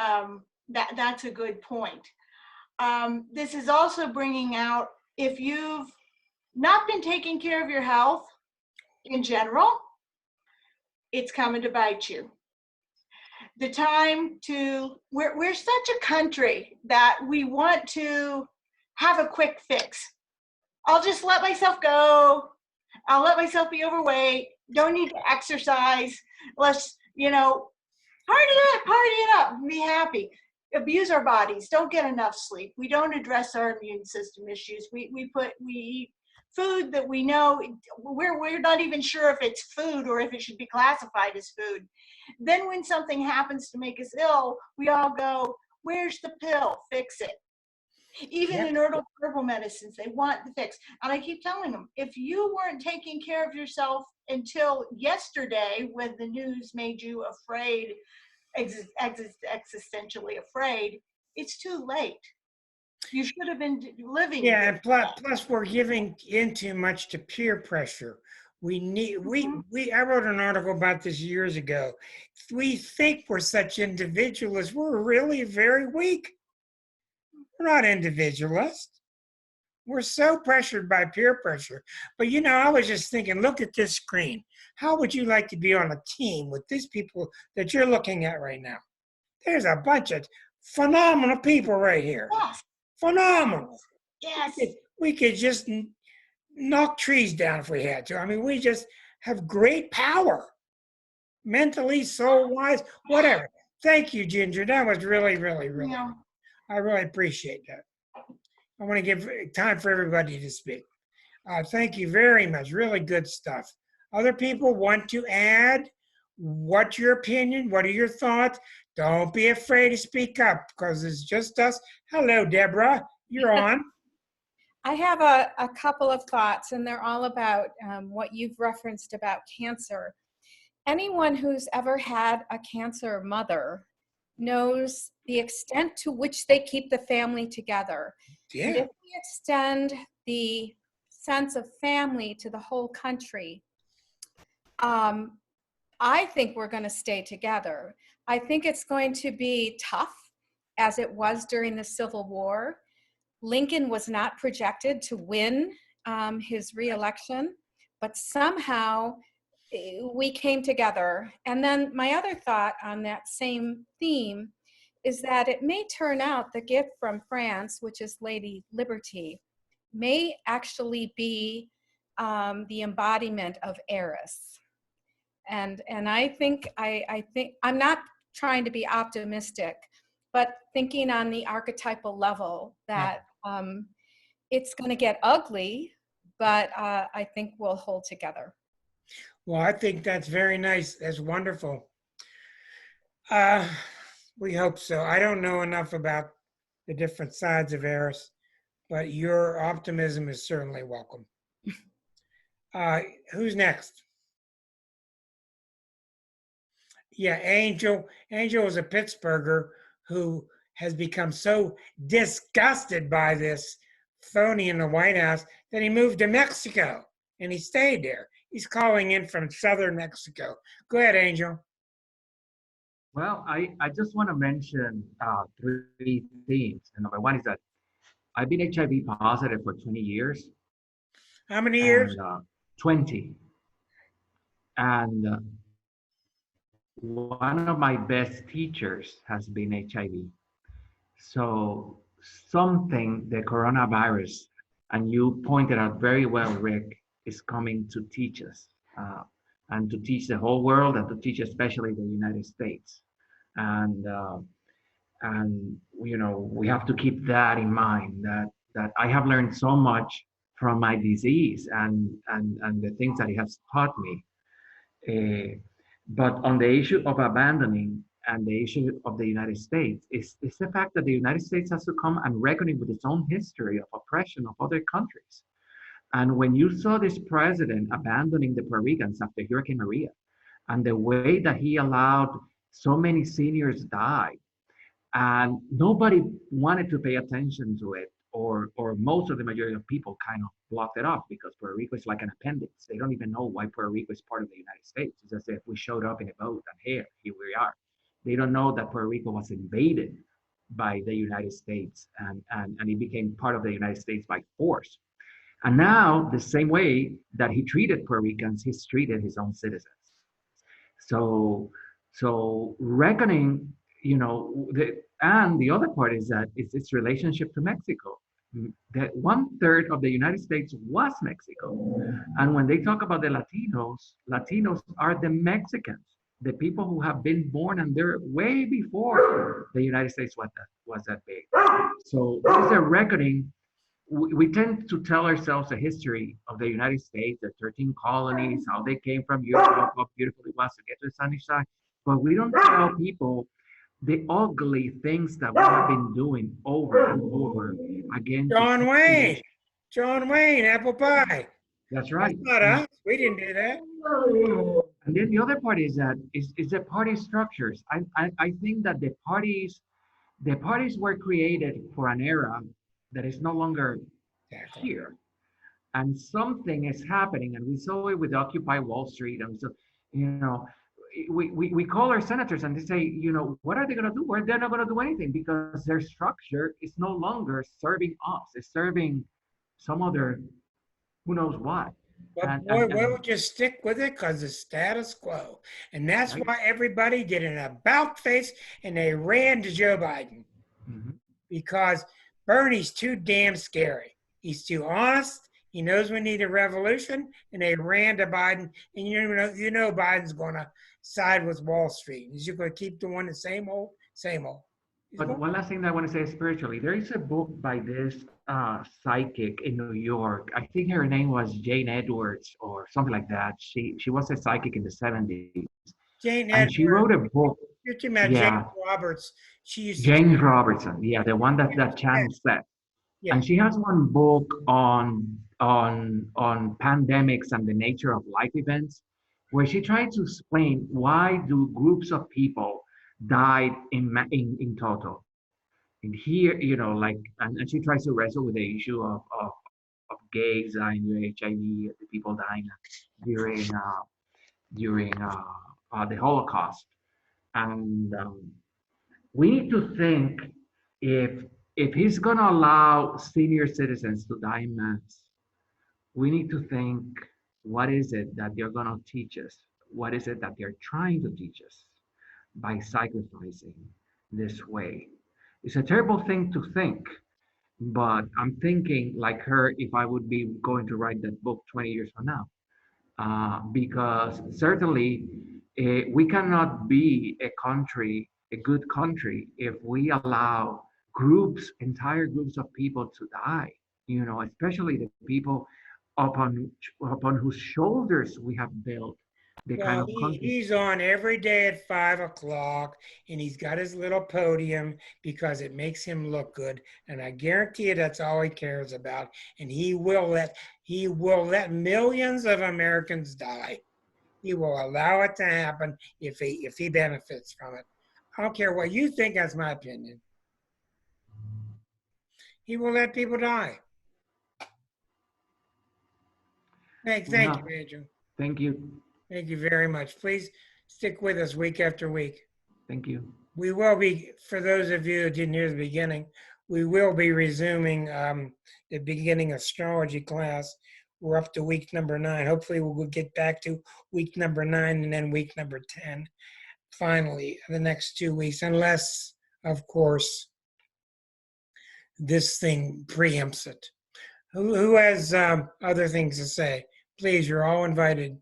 that's a good point. This is also bringing out, if you've not been taking care of your health in general, it's coming to bite you. The time to, we're such a country that we want to have a quick fix. I'll just let myself go. I'll let myself be overweight. Don't need to exercise. Let's, party it up, be happy. Abuse our bodies. Don't get enough sleep. We don't address our immune system issues. We eat food that we know we're not even sure if it's food or if it should be classified as food. Then when something happens to make us ill, we all go, "Where's the pill? Fix it." Even in herbal medicines, they want the fix. And I keep telling them, if you weren't taking care of yourself until yesterday, when the news made you afraid, existentially afraid, it's too late. You should have been living. Yeah, and plus we're giving in too much to peer pressure. We need I wrote an article about this years ago. We think we're such individualists. We're really very weak. We're not individualists. We're so pressured by peer pressure. But I was just thinking, look at this screen. How would you like to be on a team with these people that you're looking at right now? There's a bunch of phenomenal people right here. Yes. Phenomenal. Yes. We could just knock trees down if we had to. I mean, we just have great power. Mentally, soul-wise, whatever. Thank you, Ginger. That was really, really, really good. I really appreciate that. I want to give time for everybody to speak. Thank you very much. Really good stuff. Other people want to add? What's your opinion? What are your thoughts? Don't be afraid to speak up because it's just us. Hello, Deborah. You're on. I have a couple of thoughts, and they're all about what you've referenced about cancer. Anyone who's ever had a cancer mother knows the extent to which they keep the family together. Yeah. And if we extend the sense of family to the whole country, I think we're going to stay together. I think it's going to be tough, as it was during the Civil War. Lincoln was not projected to win his reelection, but somehow we came together. And then my other thought on that same theme is that it may turn out the gift from France, which is Lady Liberty, may actually be the embodiment of Eris. And I think I'm not trying to be optimistic, but thinking on the archetypal level that it's going to get ugly, but I think we'll hold together. Well, I think that's very nice. That's wonderful. We hope so. I don't know enough about the different sides of Eris, but your optimism is certainly welcome. Who's next? Yeah, Angel. Angel is a Pittsburgher who has become so disgusted by this phony in the White House that he moved to Mexico and he stayed there. He's calling in from southern Mexico. Go ahead, Angel. Well, I just want to mention three things. And number one is that I've been HIV positive for 20 years. How many years? 20. And one of my best teachers has been HIV. So something, the coronavirus, and you pointed out very well, Rick, is coming to teach us and to teach the whole world and to teach especially the United States. And we have to keep that in mind, that I have learned so much from my disease and the things that it has taught me. But on the issue of abandoning and the issue of the United States, is the fact that the United States has to come and reckon with its own history of oppression of other countries. And when you saw this president abandoning the Puerto Ricans after Hurricane Maria, and the way that he allowed so many seniors die, and nobody wanted to pay attention to it, or most of the majority of people kind of blocked it off because Puerto Rico is like an appendix. They don't even know why Puerto Rico is part of the United States. It's as if we showed up in a boat and here we are. They don't know that Puerto Rico was invaded by the United States and it became part of the United States by force. And now, the same way that he treated Puerto Ricans, he's treated his own citizens. So, so reckoning, and the other part is that it's its relationship to Mexico. That 1/3 of the United States was Mexico. And when they talk about the Latinos are the Mexicans, the people who have been born and they're way before the United States was that big. So there's a reckoning. We tend to tell ourselves a history of the United States, the 13 colonies, how they came from Europe, how beautiful it was to get to the sunny side. But we don't tell people the ugly things that we have been doing over and over again. John Wayne. John Wayne, apple pie. That's right. That's not us. We didn't do that. And then the other part is that is the party structures. I think that the parties were created for an era that is no longer here. And something is happening, and we saw it with Occupy Wall Street. And so, we call our senators and they say, what are they going to do? Well, they're not going to do anything because their structure is no longer serving us. It's serving some other, who knows what. But boy, we would just stick with it because it's status quo. And that's why everybody did an about face and they ran to Joe Biden. Mm-hmm. Because Bernie's too damn scary. He's too honest. He knows we need a revolution, and they ran to Biden. And you know Biden's going to side with Wall Street. He's just going to keep doing the same old, same old. But one last thing that I want to say spiritually, there is a book by this psychic in New York. I think her name was Jane Edwards or something like that. She was a psychic in the 70s. Jane and Edwards. She wrote a book. You're talking about James Roberts. She used James Robertson, the one that channel said. Yeah. And she has one book on pandemics and the nature of life events, where she tried to explain why do groups of people died in total. And here, and she tries to wrestle with the issue of gays dying with HIV, the people dying during the Holocaust. And we need to think if he's going to allow senior citizens to die in mass, we need to think, what is it that they're going to teach us? What is it that they're trying to teach us by sacrificing this way? It's a terrible thing to think, but I'm thinking like her if I would be going to write that book 20 years from now. Because certainly we cannot be a good country, if we allow entire groups of people to die, especially the people upon whose shoulders we have built the kind of country. He's on every day at 5 o'clock, and he's got his little podium because it makes him look good. And I guarantee you that's all he cares about. And he will let millions of Americans die. He will allow it to happen if he benefits from it. I don't care what you think, that's my opinion. He will let people die. Thank you, Andrew. Thank you. Thank you very much. Please stick with us week after week. Thank you. We will be, for those of you who didn't hear the beginning, we will be resuming the beginning astrology class. We're up to week number 9. Hopefully we'll get back to week number 9 and then week number 10. Finally, the next 2 weeks, unless, of course, this thing preempts it. Who has other things to say? Please, you're all invited.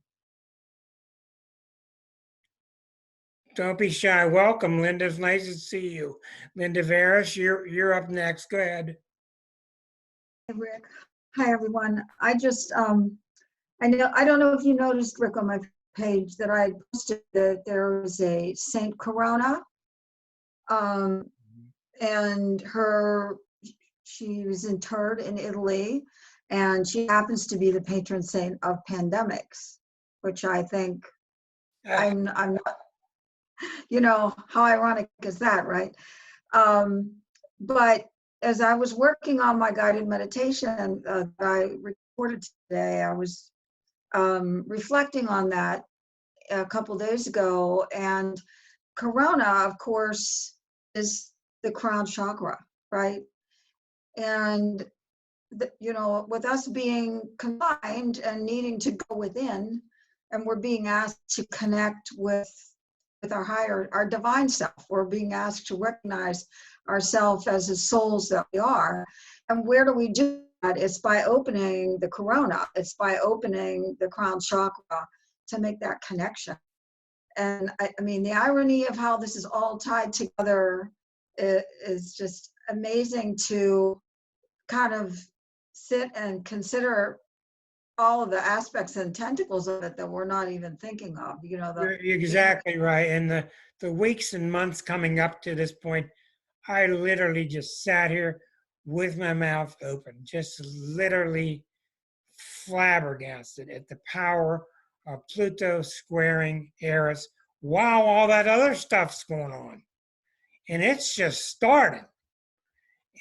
Don't be shy. Welcome, Linda. It's nice to see you. Linda Veras, you're up next. Go ahead. Hey, Rick. Hi, everyone. I just, I don't know if you noticed, Rick, on my page that I posted that there was a Saint Corona, and she was interred in Italy, and she happens to be the patron saint of pandemics, which I think I'm not, how ironic is that, right? But as I was working on my guided meditation that I recorded today, I was reflecting on that a couple days ago, and Corona, of course, is the crown chakra, right? And with us being confined and needing to go within and we're being asked to connect with our divine self. We're being asked to recognize ourselves as the souls that we are. And where do we do that? It's by opening the corona. It's by opening the crown chakra to make that connection. And I mean, the irony of how this is all tied together is just amazing to kind of sit and consider all of the aspects and tentacles of it that we're not even thinking of. You know, You're exactly right. And the weeks and months coming up to this point, I literally just sat here with my mouth open, just literally flabbergasted at the power of Pluto squaring Eris while all that other stuff's going on. And it's just starting.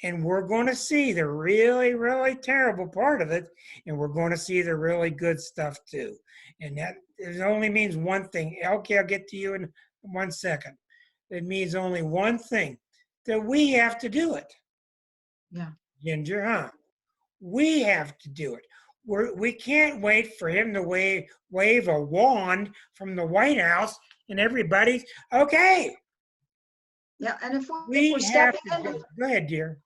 And we're going to see the really, really terrible part of it. And we're going to see the really good stuff too. And that it only means one thing. Okay, I'll get to you in 1 second. It means only one thing, that we have to do it. Yeah. Ginger, huh? We have to do it. We can't wait for him to wave a wand from the White House and everybody's okay. Yeah, and if We we're have stepping to in, go ahead, dear.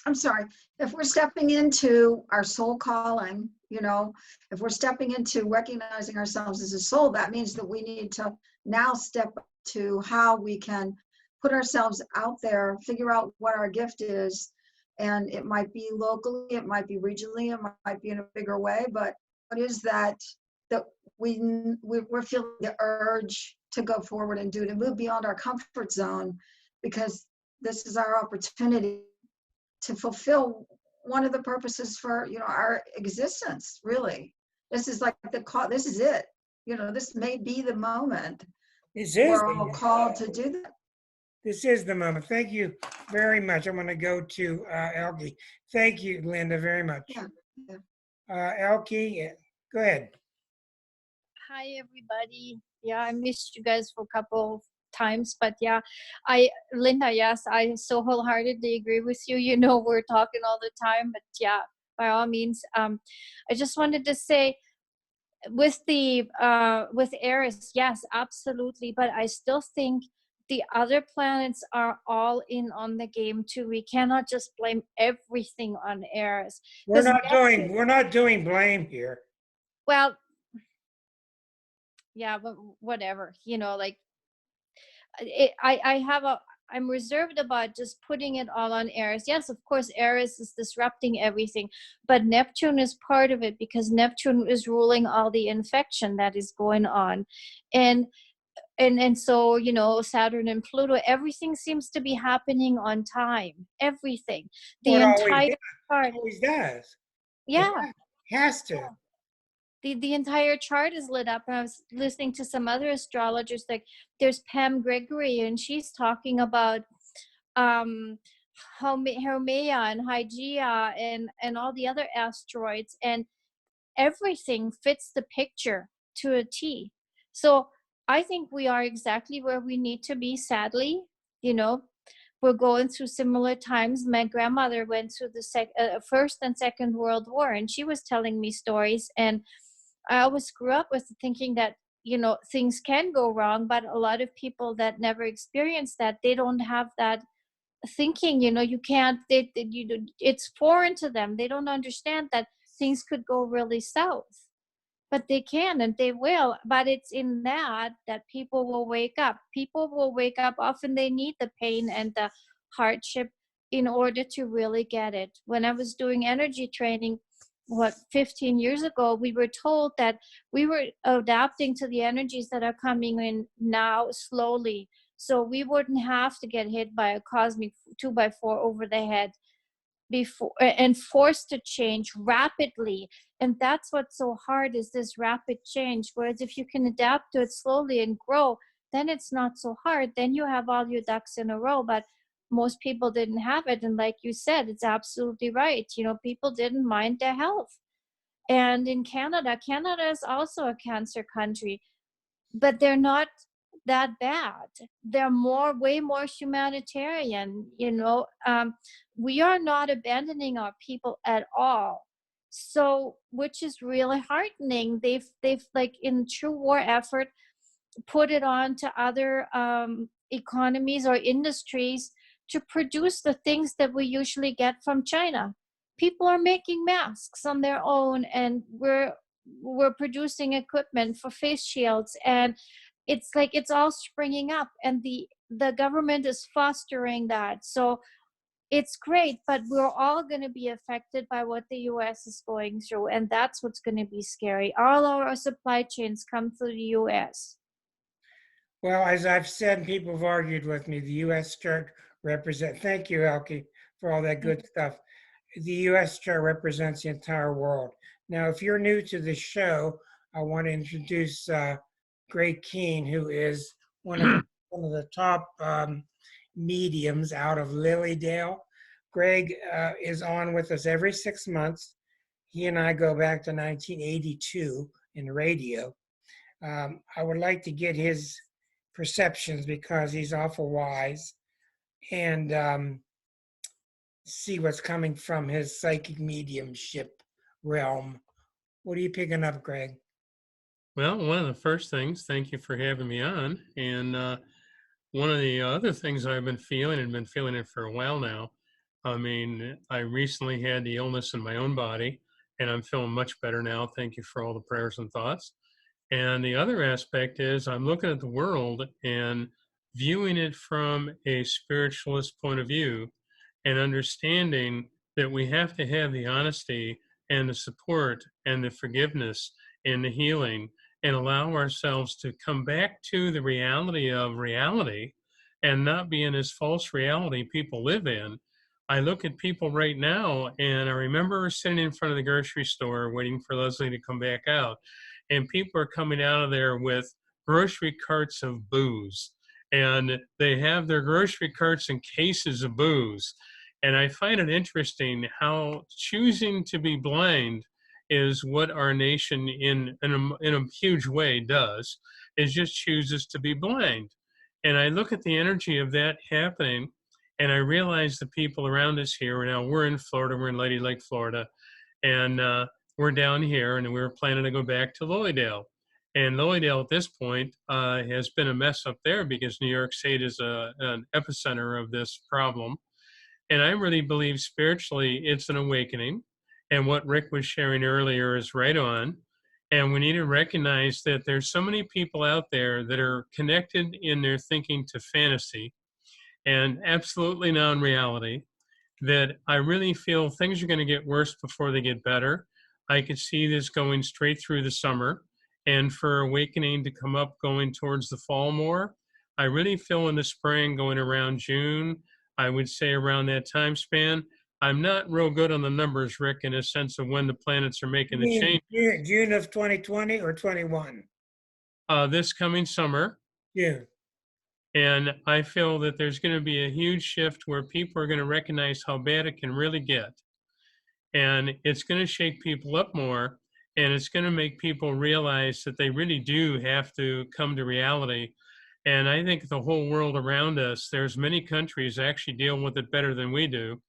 I'm sorry, if we're stepping into our soul calling, you know, if we're stepping into recognizing ourselves as a soul, that means that we need to now step to how we can put ourselves out there, figure out what our gift is. And it might be locally, it might be regionally, it might be in a bigger way, but what is that we're feeling the urge to go forward and do, to move beyond our comfort zone, because this is our opportunity to fulfill one of the purposes for, you know, our existence. Really, this is like the call. This is it. You know, this may be the moment we're all called to do that. This is the moment. Thank you very much. I'm going to go to Elke. Thank you, Linda, very much. Yeah. Elke, go ahead. Hi, everybody. Yeah, I missed you guys for a couple of times, but yeah, Linda, yes, I so wholeheartedly agree with you. You know, we're talking all the time, but yeah, by all means, I just wanted to say, with Eris, yes, absolutely, but I still think the other planets are all in on the game too. We cannot just blame everything on Eris. We're not doing blame here. Well, yeah, but whatever, you know, like I'm reserved about just putting it all on Eris. Yes, of course, Eris is disrupting everything, but Neptune is part of it, because Neptune is ruling all the infection that is going on. And so, you know, Saturn and Pluto, everything seems to be happening on time. Everything. The entire chart. Always does. Yeah. It has to. The entire chart is lit up. And I was listening to some other astrologers, like there's Pam Gregory, and she's talking about Haumea and Hygeia and all the other asteroids, and everything fits the picture to a T. So I think we are exactly where we need to be, sadly. You know, we're going through similar times. My grandmother went through the First and Second World War, and she was telling me stories. And I always grew up with thinking that, you know, things can go wrong, but a lot of people that never experienced that, they don't have that thinking. You know, you can't. It's foreign to them. They don't understand that things could go really south. But they can, and they will. But it's in that people will wake up. People will wake up. Often they need the pain and the hardship in order to really get it. When I was doing energy training, 15 years ago, we were told that we were adapting to the energies that are coming in now slowly, so we wouldn't have to get hit by a cosmic 2x4 over the head before, and forced to change rapidly. And that's what's so hard, is this rapid change. Whereas if you can adapt to it slowly and grow, then it's not so hard. Then you have all your ducks in a row. But most people didn't have it. And like you said, it's absolutely right. You know, people didn't mind their health. And in Canada is also a cancer country, but they're not that bad. They're way more humanitarian. You know, we are not abandoning our people at all. So, which is really heartening. They've like in true war effort put it on to other economies or industries to produce the things that we usually get from China. People are making masks on their own, and we're producing equipment for face shields, and it's like it's all springing up, and the government is fostering that. So it's great, but we're all going to be affected by what the US is going through, and that's what's going to be scary. All our supply chains come through the US. Well, as I've said, and people have argued with me, the U.S. chart thank you, Elke, for all that good stuff. The U.S. chart represents the entire world. Now, if you're new to the show, I want to introduce Greg Keene, who is one of the top mediums out of Lilydale. Greg is on with us every 6 months. He and I go back to 1982 in radio. I would like to get his perceptions because he's awful wise, and see what's coming from his psychic mediumship realm. What are you picking up, Greg? Well, one of the first things, thank you for having me on. And one of the other things I've been feeling, and been feeling it for a while now, I mean, I recently had the illness in my own body, and I'm feeling much better now. Thank you for all the prayers and thoughts. And the other aspect is I'm looking at the world and viewing it from a spiritualist point of view, and understanding that we have to have the honesty and the support and the forgiveness and the healing, and allow ourselves to come back to the reality of reality and not be in this false reality people live in. I look at people right now, and I remember sitting in front of the grocery store waiting for Leslie to come back out, and people are coming out of there with grocery carts of booze, and they have their grocery carts and cases of booze. And I find it interesting how choosing to be blind is what our nation in a huge way does, is just chooses to be blind. And I look at the energy of that happening, and I realize the people around us here, now we're in Florida, we're in Lady Lake, Florida, and we're down here, and we were planning to go back to Lilydale. And Lilydale at this point has been a mess up there because New York State is an epicenter of this problem. And I really believe spiritually it's an awakening. And what Rick was sharing earlier is right on. And we need to recognize that there's so many people out there that are connected in their thinking to fantasy and absolutely non-reality, that I really feel things are going to get worse before they get better. I could see this going straight through the summer, and for awakening to come up going towards the fall more. I really feel in the spring going around June, I would say around that time span. I'm not real good on the numbers, Rick, in a sense of when the planets are making the change. June of 2020 or 21? This coming summer. June. And I feel that there's going to be a huge shift where people are going to recognize how bad it can really get. And it's going to shake people up more. And it's going to make people realize that they really do have to come to reality. And I think the whole world around us, there's many countries actually deal with it better than we do.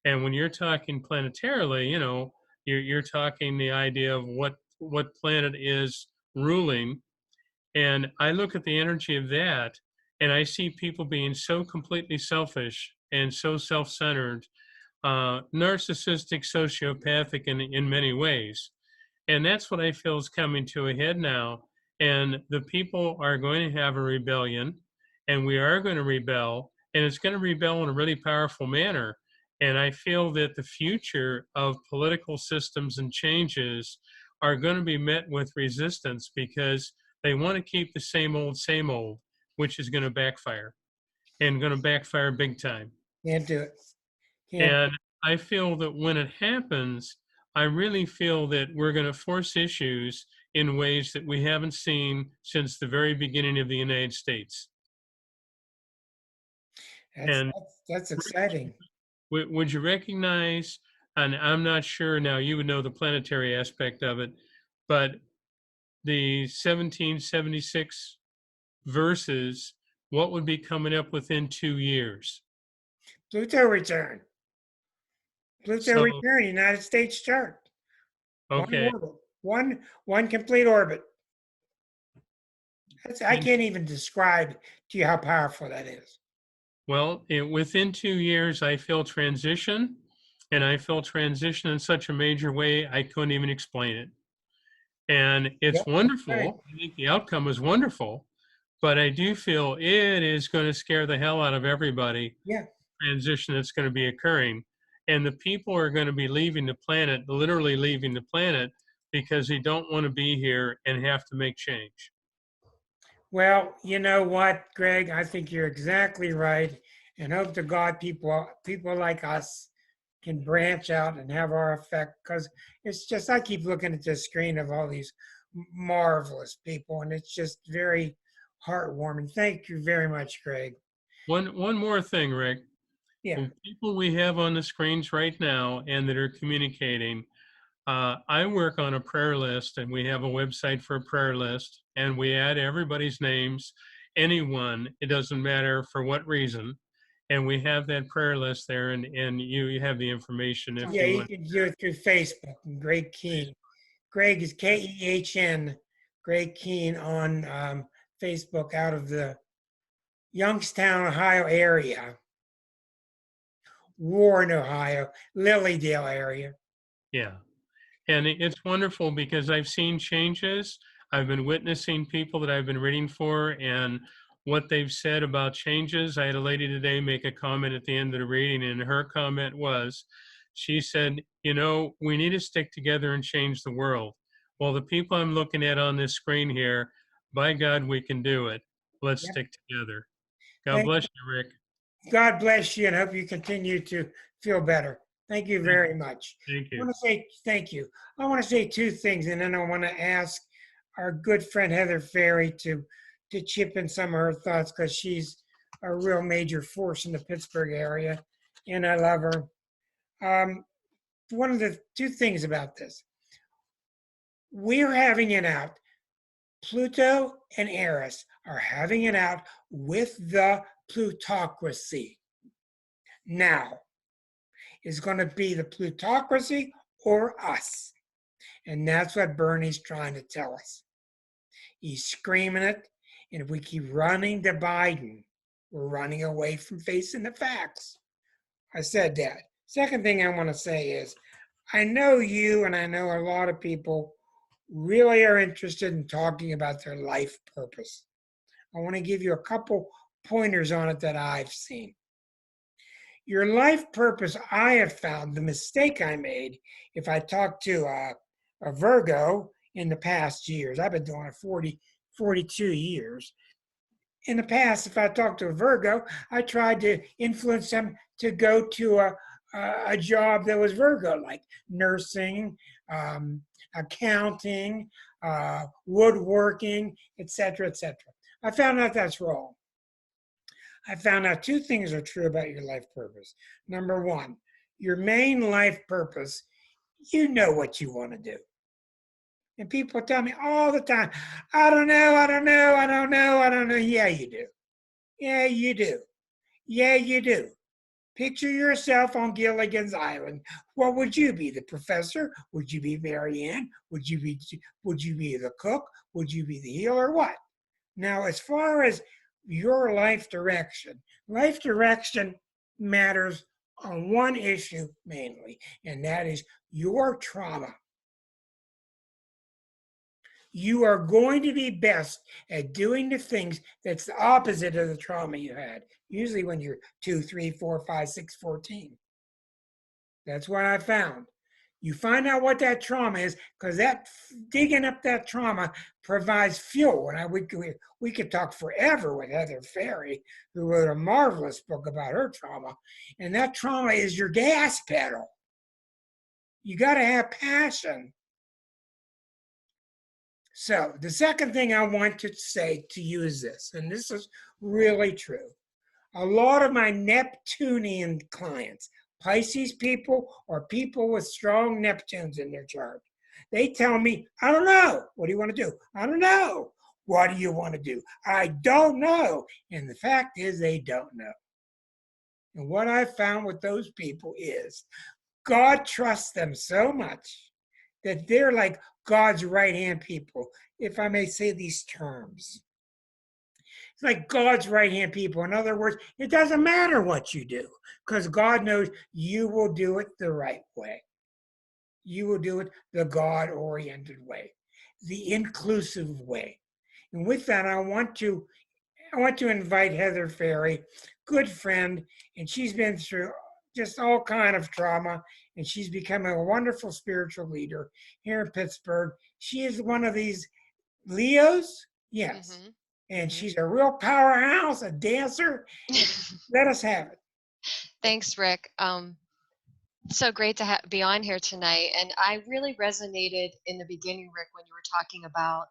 And when you're talking planetarily, you know, you're talking the idea of what planet is ruling. And I look at the energy of that, and I see people being so completely selfish and so self-centered, narcissistic, sociopathic in many ways. And that's what I feel is coming to a head now. And the people are going to have a rebellion, and we are going to rebel, and it's going to rebel in a really powerful manner. And I feel that the future of political systems and changes are going to be met with resistance because they want to keep the same old, which is going to backfire, and going to backfire big time. Can't do it. And I feel that when it happens, I really feel that we're going to force issues in ways that we haven't seen since the very beginning of the United States. That's exciting. Would you recognize, and I'm not sure now, you would know the planetary aspect of it, but the 1776 versus what would be coming up within 2 years? Pluto return. Pluto return, United States chart. One Okay. orbit. One complete orbit. I And- can't even describe to you how powerful that is. Well, within 2 years, I feel transition, and I feel transition in such a major way, I couldn't even explain it. And Yeah, it's right. wonderful. I think the outcome was wonderful, but I do feel it is going to scare the hell out of everybody, Yeah. transition that's going to be occurring. And the people are going to be leaving the planet, literally leaving the planet, because they don't want to be here and have to make change. Well, you know what, Greg? I think you're exactly right. And hope to God people like us can branch out and have our effect, because it's just I keep looking at this screen of all these marvelous people, and it's just very heartwarming. Thank you very much, Greg. One more thing, Rick. Yeah. The people we have on the screens right now and that are communicating, I work on a prayer list, and we have a website for a prayer list, and we add everybody's names, anyone, it doesn't matter for what reason. And we have that prayer list there, and you have the information if Yeah, you you want. can do it through Facebook. And Greg Keen. Greg is Kehn. Greg Keen on Facebook out of the Youngstown, Ohio area, Warren, Ohio, Lilydale area. Yeah. And it's wonderful because I've seen changes. I've been witnessing people that I've been reading for and what they've said about changes. I had a lady today make a comment at the end of the reading, and her comment was, she said, you know, we need to stick together and change the world. Well, the people I'm looking at on this screen here, by God, we can do it. Let's Yep. stick together. God Thank bless you, Rick. God bless you and hope you continue to feel better. Thank you very much. Thank I you. want to say thank you. I want to say two things, and then I want to ask our good friend Heather Ferry to chip in some of her thoughts, because she's a real major force in the Pittsburgh area, and I love her. One of the two things about this, we're having it out. Pluto and Eris are having it out with the plutocracy. Now, is going to be the plutocracy or us? And that's what Bernie's trying to tell us. He's screaming it. And if we keep running to Biden, we're running away from facing the facts. I said that. Second thing I want to say is, I know you and I know a lot of people really are interested in talking about their life purpose. I want to give you a couple pointers on it that I've seen. Your life purpose, I have found the mistake I made if I talk to a Virgo in the past years. I've been doing it 42 years. In the past, if I talked to a Virgo, I tried to influence them to go to a job that was Virgo, like nursing, accounting, woodworking, etc., etc. I found out that's wrong. I found out two things are true about your life purpose. Number one, your main life purpose, you know what you want to do. And people tell me all the time, I don't know, I don't know, I don't know, I don't know. Yeah, you do. Yeah, you do. Yeah, you do. Picture yourself on Gilligan's Island. What would you be? The professor? Would you be Mary Ann? Would you be the cook? Would you be the healer? What? Now, as far as your life direction matters on one issue mainly, and that is your trauma. You are going to be best at doing the things that's the opposite of the trauma you had, usually when you're 2, 3, 4, 5, 6, 14. That's what I found. You find out what that trauma is, because that digging up that trauma provides fuel. And we could talk forever with Heather Ferry, who wrote a marvelous book about her trauma. And that trauma is your gas pedal. You got to have passion. So the second thing I want to say to you is this, and this is really true. A lot of my Neptunian clients, Pisces people or people with strong Neptunes in their chart, they tell me, I don't know. What do you want to do? I don't know. What do you want to do? I don't know. And the fact is, they don't know. And what I found with those people is God trusts them so much that they're like God's right hand people, if I may say these terms. It's like God's right hand people. In other words, it doesn't matter what you do because God knows you will do it the right way. You will do it the God oriented way, the inclusive way. And with that, I want to invite Heather Ferry, good friend, and she's been through just all kind of trauma, and she's becoming a wonderful spiritual leader here in Pittsburgh. She is one of these Leos, yes, and she's a real powerhouse, a dancer. Let us have it. Thanks, Rick. So great to be on here tonight. And I really resonated in the beginning, Rick, when you were talking about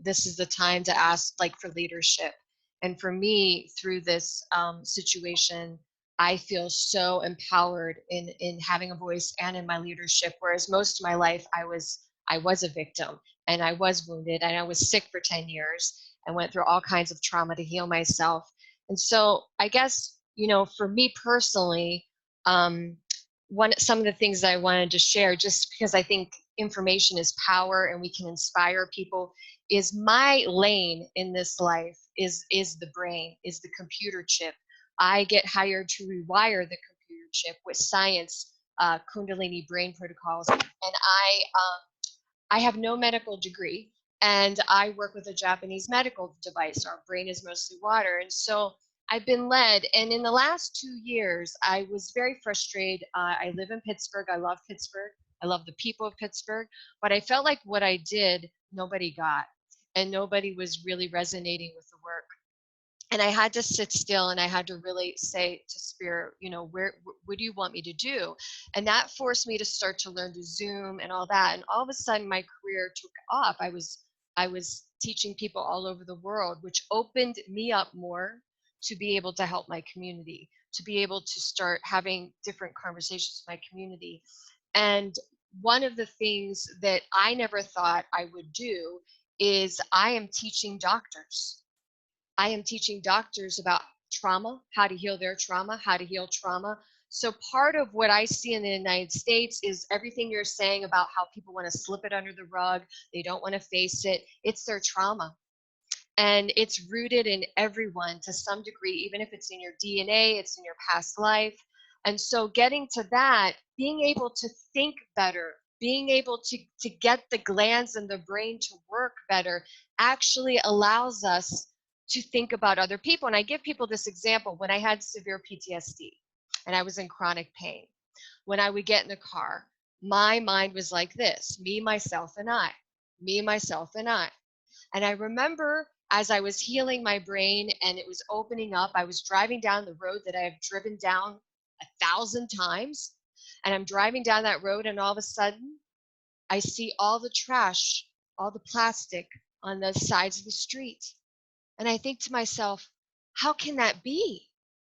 this is the time to ask like for leadership. And for me, through this situation, I feel so empowered in having a voice and in my leadership. Whereas most of my life, I was a victim and I was wounded and I was sick for 10 years and went through all kinds of trauma to heal myself. And so I guess, you know, for me personally, some of the things that I wanted to share, just because I think information is power and we can inspire people, is my lane in this life is the brain, is the computer chip. I get hired to rewire the computer chip with science, Kundalini brain protocols, and I have no medical degree, and I work with a Japanese medical device. Our brain is mostly water, and so I've been led, and in the last 2 years, I was very frustrated. I live in Pittsburgh. I love Pittsburgh. I love the people of Pittsburgh, but I felt like what I did, nobody got, and nobody was really resonating with the work. And I had to sit still and I had to really say to Spirit, you know, what do you want me to do? And that forced me to start to learn to Zoom and all that. And all of a sudden my career took off. I was teaching people all over the world, which opened me up more to be able to help my community, to be able to start having different conversations with my community. And one of the things that I never thought I would do is I am teaching doctors. I am teaching doctors about trauma, how to heal their trauma, how to heal trauma. So part of what I see in the United States is everything you're saying about how people want to slip it under the rug. They don't want to face it. It's their trauma. And it's rooted in everyone to some degree, even if it's in your DNA, it's in your past life. And so getting to that, being able to think better, being able to get the glands in the brain to work better actually allows us to think about other people. And I give people this example. When I had severe PTSD and I was in chronic pain, when I would get in the car, my mind was like this: me, myself, and I. Me, myself, and I. And I remember as I was healing my brain and it was opening up, I was driving down the road that I have driven down 1,000 times. And I'm driving down that road and all of a sudden I see all the trash, all the plastic on the sides of the street. And I think to myself, how can that be?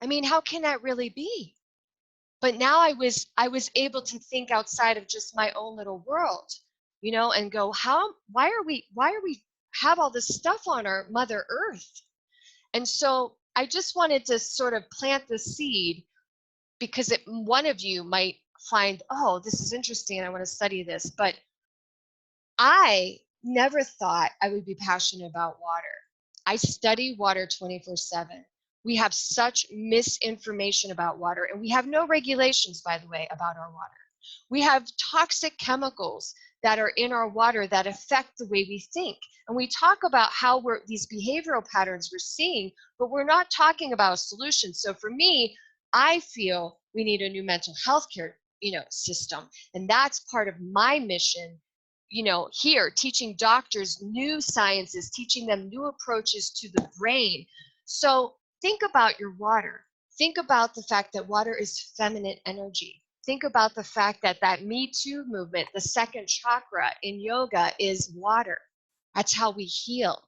I mean, how can that really be? But now I was able to think outside of just my own little world, you know, and go, why are we have all this stuff on our Mother Earth? And so I just wanted to sort of plant the seed because one of you might find, oh, this is interesting and I want to study this. But I never thought I would be passionate about water. I study water 24/7. We have such misinformation about water, and we have no regulations, by the way, about our water. We have toxic chemicals that are in our water that affect the way we think. And we talk about how these behavioral patterns we're seeing, but we're not talking about a solution. So for me, I feel we need a new mental health care, system. And that's part of my mission, here, teaching doctors new sciences, teaching them new approaches to the brain. So think about your water. Think about the fact that water is feminine energy. Think about the fact that Me Too movement, the second chakra in yoga, is water. That's how we heal.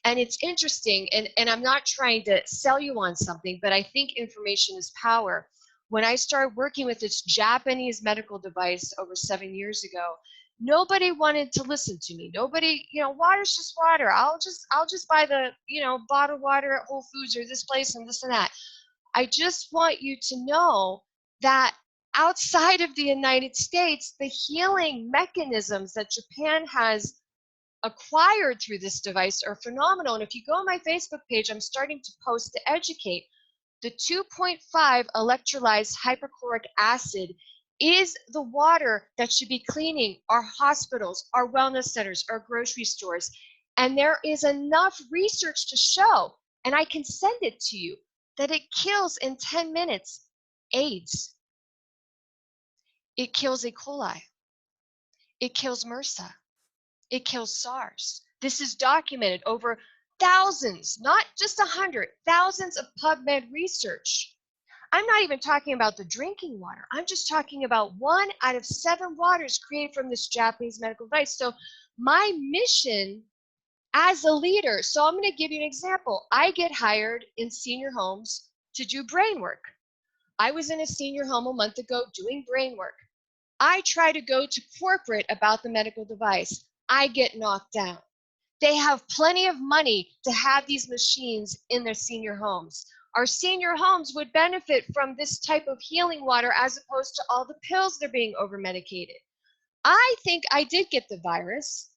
And it's interesting, and I'm not trying to sell you on something, but I think information is power. When I started working with this Japanese medical device over 7 years ago, nobody wanted to listen to me. Nobody, water's just water. I'll just buy the, bottled water at Whole Foods or this place and this and that. I just want you to know that outside of the United States, the healing mechanisms that Japan has acquired through this device are phenomenal. And if you go on my Facebook page, I'm starting to post to educate. The 2.5 electrolyzed hypochloric acid is the water that should be cleaning our hospitals, our wellness centers, our grocery stores. And there is enough research to show, and I can send it to you, that it kills in 10 minutes AIDS. It kills E. coli. It kills MRSA. It kills SARS. This is documented over thousands, not just 100, thousands of PubMed research. I'm not even talking about the drinking water. I'm just talking about 1 out of 7 waters created from this Japanese medical device. So my mission as a leader, so I'm going to give you an example. I get hired in senior homes to do brain work. I was in a senior home a month ago doing brain work. I try to go to corporate about the medical device. I get knocked down. They have plenty of money to have these machines in their senior homes. Our senior homes would benefit from this type of healing water as opposed to all the pills they're being over-medicated. I think I did get the virus.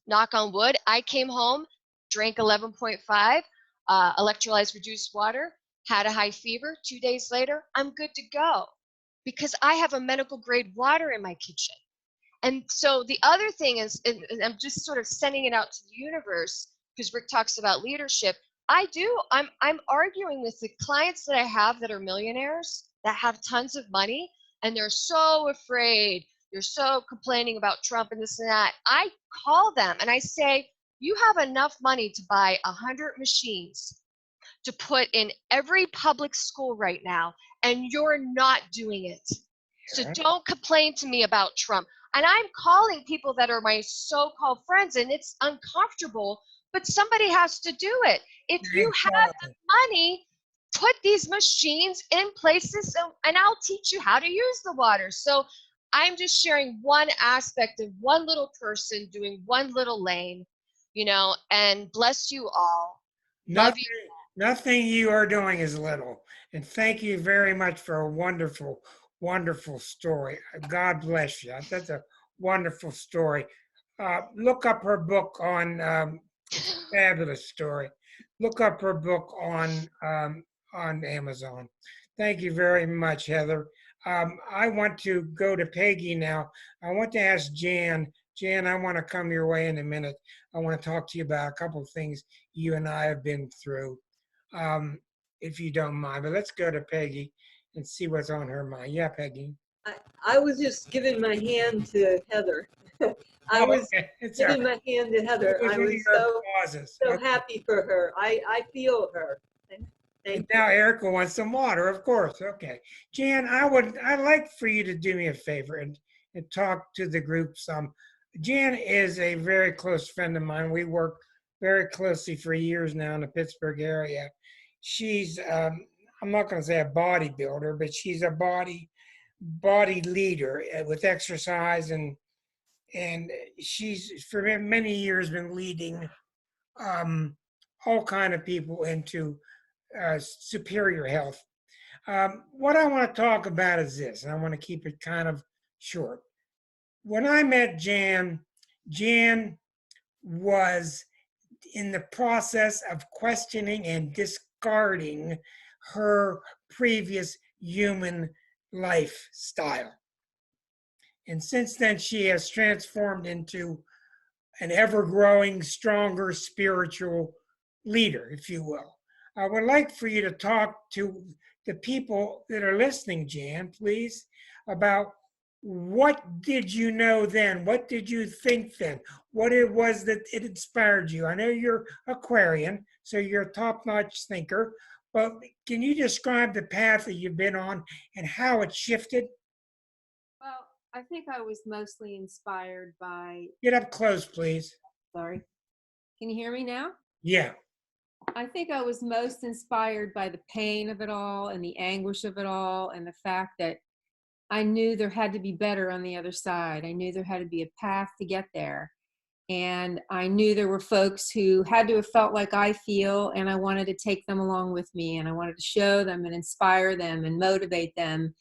Knock on wood. I came home, drank 11.5 electrolyzed reduced water, had a high fever. 2 days later, I'm good to go because I have a medical grade water in my kitchen. And so the other thing is, and I'm just sort of sending it out to the universe because Rick talks about leadership. I'm arguing with the clients that I have that are millionaires that have tons of money and they're so afraid. They're so complaining about Trump and this and that. I call them and I say, you have enough money to buy 100 machines to put in every public school right now, and you're not doing it. So don't complain to me about Trump. And I'm calling people that are my so-called friends, and it's uncomfortable, but somebody has to do it. If you have the money, put these machines in places, and I'll teach you how to use the water. So I'm just sharing one aspect of one little person doing one little lane, and bless you all. Love you. Nothing you are doing is little. And thank you very much for a wonderful, wonderful story. God bless you. That's a wonderful story. Look up her book on, it's a fabulous story. Look up her book on Amazon. Thank you very much, Heather. I want to go to Peggy now. I want to ask Jan. Jan, I want to come your way in a minute. I want to talk to you about a couple of things you and I have been through, if you don't mind. But let's go to Peggy and see what's on her mind. Yeah, Peggy. I was just giving my hand to Heather. I was giving my hand to Heather. I was so happy for her. I feel her. And now Erica wants some water, of course. Okay. Jan, I'd like for you to do me a favor and talk to the group some. Jan is a very close friend of mine. We work very closely for years now in the Pittsburgh area. She's, I'm not going to say a bodybuilder, but she's a body leader with exercise, and she's for many years been leading all kind of people into superior health. What I want to talk about is this, and I want to keep it kind of short. When I met Jan was in the process of questioning and discarding her previous human lifestyle. And since then, she has transformed into an ever-growing, stronger spiritual leader, if you will. I would like for you to talk to the people that are listening, Jan, please, about what did you know then? What did you think then? What it was that it inspired you? I know you're Aquarian, so you're a top-notch thinker, but can you describe the path that you've been on and how it shifted? Well, I think I was mostly inspired by... Get up close, please. Sorry. Can you hear me now? Yeah. I think I was most inspired by the pain of it all and the anguish of it all and the fact that I knew there had to be better on the other side. I knew there had to be a path to get there. And I knew there were folks who had to have felt like I feel, and I wanted to take them along with me, and I wanted to show them and inspire them and motivate them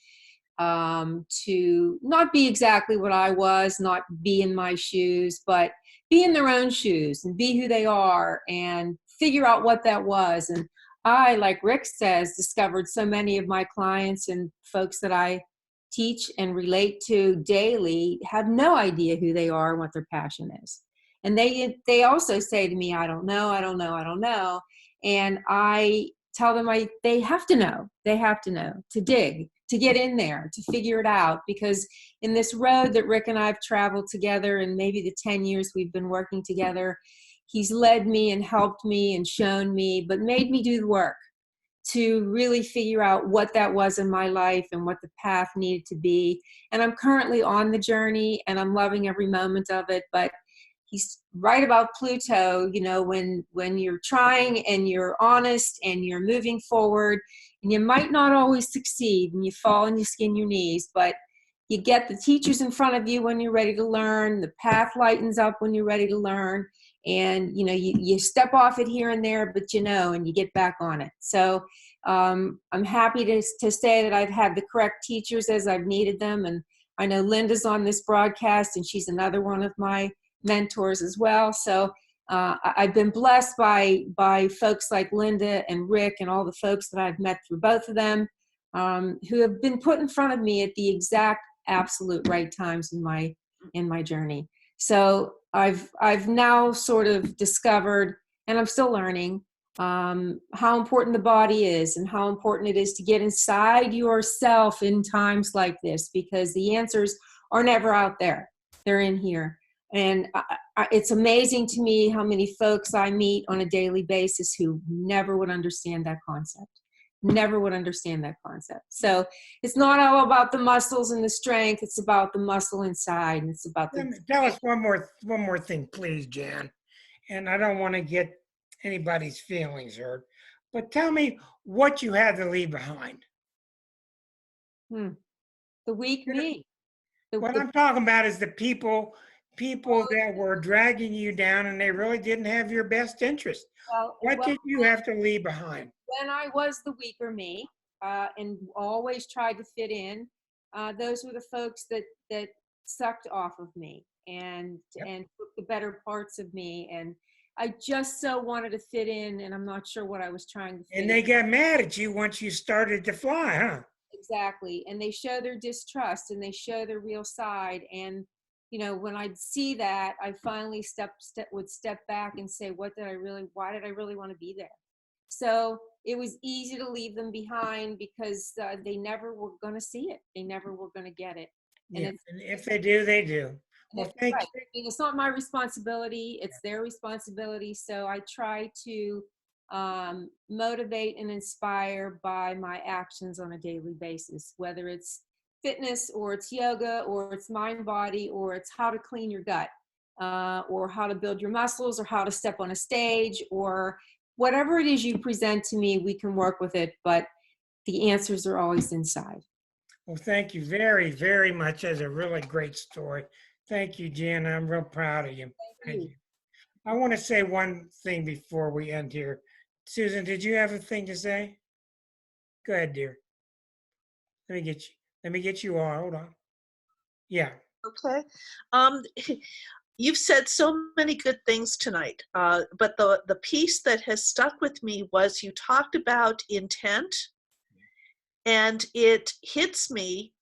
to not be exactly what I was, not be in my shoes, but be in their own shoes and be who they are and figure out what that was. And I, like Rick says, discovered so many of my clients and folks that I teach and relate to daily have no idea who they are and what their passion is. And they also say to me, I don't know, I don't know, I don't know. And I tell them they have to know. They have to know, to dig, to get in there, to figure it out. Because in this road that Rick and I have traveled together, and maybe the 10 years we've been working together, he's led me and helped me and shown me, but made me do the work to really figure out what that was in my life and what the path needed to be. And I'm currently on the journey and I'm loving every moment of it. But he's right about Pluto, you know, when you're trying and you're honest and you're moving forward, and you might not always succeed and you fall and you skin your knees, but you get the teachers in front of you when you're ready to learn, the path lightens up when you're ready to learn, and you know, you step off it here and there, but you know, and you get back on it. So I'm happy to say that I've had the correct teachers as I've needed them. And I know Linda's on this broadcast and she's another one of my mentors as well. So I've been blessed by folks like Linda and Rick and all the folks that I've met through both of them, who have been put in front of me at the exact absolute right times in my journey. So I've now sort of discovered, and I'm still learning, how important the body is and how important it is to get inside yourself in times like this, because the answers are never out there. They're in here. And it's amazing to me how many folks I meet on a daily basis who never would understand that concept. Never would understand that concept. So it's not all about the muscles and the strength. It's about the muscle inside, and it's about the. Tell us one more thing, please, Jan. And I don't want to get anybody's feelings hurt, but tell me what you had to leave behind. The weak me. What I'm talking about is the people that were dragging you down, and they really didn't have your best interest. What did you have to leave behind? When I was the weaker me, and always tried to fit in, those were the folks that sucked off of me and took the better parts of me, and I just so wanted to fit in, and I'm not sure what I was trying to fit in. And they got mad at you once you started to fly, huh? Exactly. And they show their distrust and they show their real side. And, you know, when I'd see that, I finally would step back and say, why did I really want to be there? So it was easy to leave them behind because they never were going to see it. They never were going to get it. And, and if they do, they do. Well, thank you. And it's not my responsibility. It's their responsibility. So I try to motivate and inspire by my actions on a daily basis, whether it's fitness or it's yoga or it's mind body or it's how to clean your gut or how to build your muscles or how to step on a stage or whatever it is you present to me, we can work with it, but the answers are always inside. Well, thank you very, very much. That's a really great story. Thank you, Jan. I'm real proud of you. Thank you. I want to say one thing before we end here. Susan, did you have a thing to say? Go ahead, dear. Let me get you on. Hold on. Yeah. Okay. You've said so many good things tonight, but the piece that has stuck with me was you talked about intent, and it hits me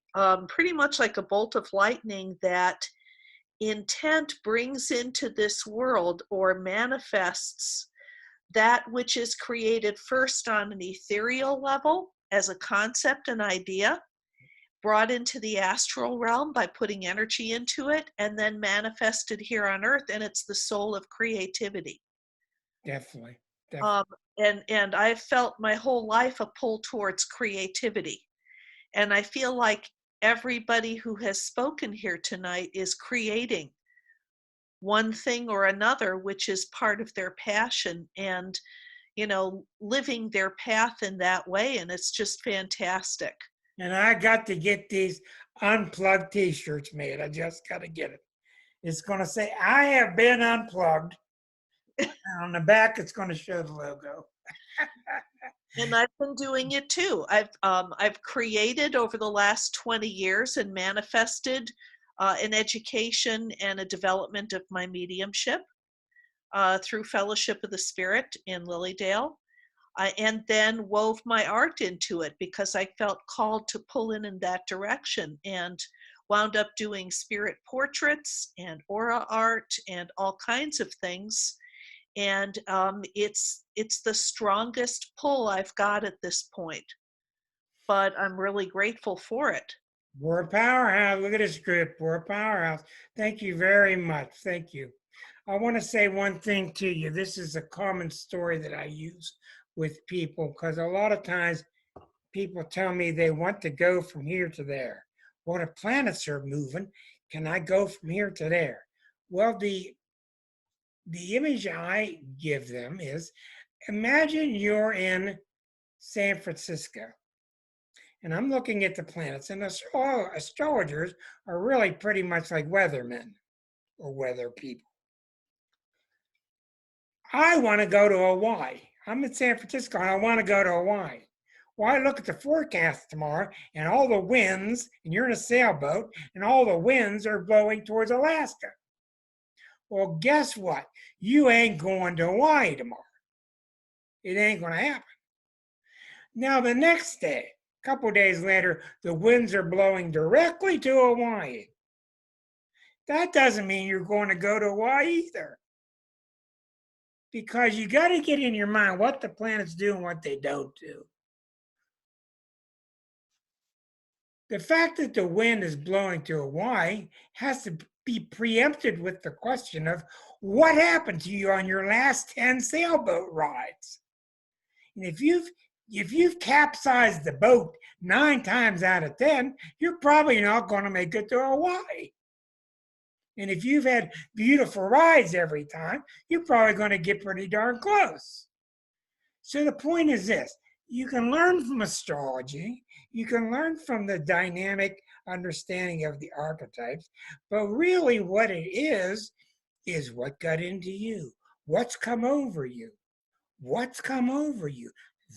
pretty much like a bolt of lightning that intent brings into this world or manifests that which is created first on an ethereal level as a concept, an idea, brought into the astral realm by putting energy into it, and then manifested here on earth, and it's the soul of creativity. Definitely. And I've felt my whole life a pull towards creativity. And I feel like everybody who has spoken here tonight is creating one thing or another, which is part of their passion and, you know, living their path in that way. And it's just fantastic. And I got to get these unplugged t-shirts made. I just got to get it. It's going to say, I have been unplugged. And on the back, it's going to show the logo. And I've been doing it too. I've created over the last 20 years and manifested an education and a development of my mediumship through Fellowship of the Spirit in Lilydale. And then wove my art into it because I felt called to pull in that direction, and wound up doing spirit portraits and aura art and all kinds of things. And it's the strongest pull I've got at this point, but I'm really grateful for it. We're a powerhouse. Look at this group. We're a powerhouse. Thank you very much. Thank you. I want to say one thing to you. This is a common story that I use with people, because a lot of times people tell me they want to go from here to there. Well, the planets are moving. Can I go from here to there? Well, the image I give them is, imagine you're in San Francisco, and I'm looking at the planets, and astrologers are really pretty much like weathermen or weather people. I want to go to Hawaii. I'm in San Francisco and I want to go to Hawaii. Well, I look at the forecast tomorrow and all the winds, and you're in a sailboat, and all the winds are blowing towards Alaska. Well, guess what? You ain't going to Hawaii tomorrow. It ain't going to happen. Now, the next day, a couple of days later, the winds are blowing directly to Hawaii. That doesn't mean you're going to go to Hawaii either. Because you got to get in your mind what the planets do and what they don't do. The fact that the wind is blowing to Hawaii has to be preempted with the question of what happened to you on your last 10 sailboat rides. And if you've capsized the boat 9 times out of 10, you're probably not going to make it to Hawaii. And if you've had beautiful rides every time, you're probably going to get pretty darn close. So the point is this: you can learn from astrology, you can learn from the dynamic understanding of the archetypes, but really what it is what got into you, what's come over you. What's come over you?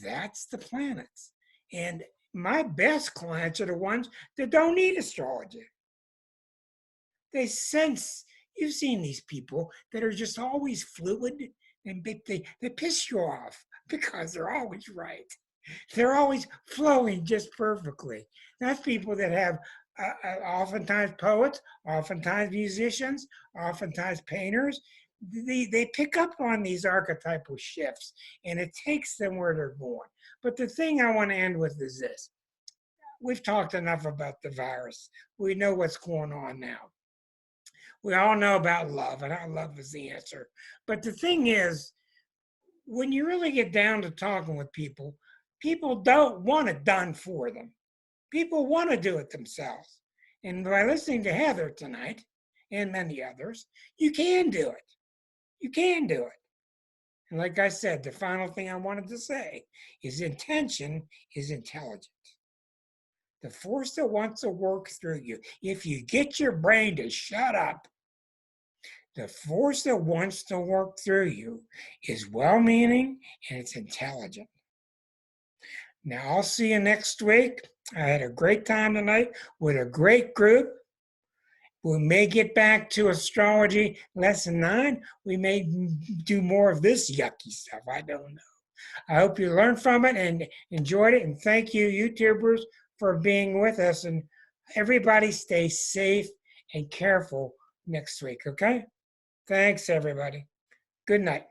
That's the planets. And my best clients are the ones that don't need astrology. They sense, you've seen these people that are just always fluid, and they piss you off because they're always right. They're always flowing just perfectly. That's people that have oftentimes poets, oftentimes musicians, oftentimes painters. They pick up on these archetypal shifts, and it takes them where they're going. But the thing I want to end with is this. We've talked enough about the virus. We know what's going on now. We all know about love, and our love is the answer. But the thing is, when you really get down to talking with people, people don't want it done for them. People want to do it themselves. And by listening to Heather tonight, and many others, you can do it. You can do it. And like I said, the final thing I wanted to say is intention is intelligent. The force that wants to work through you, if you get your brain to shut up, the force that wants to work through you is well-meaning and it's intelligent. Now, I'll see you next week. I had a great time tonight with a great group. We may get back to astrology lesson 9. We may do more of this yucky stuff. I don't know. I hope you learned from it and enjoyed it. And thank you, YouTubers, for being with us. And everybody stay safe and careful next week, okay? Thanks, everybody. Good night.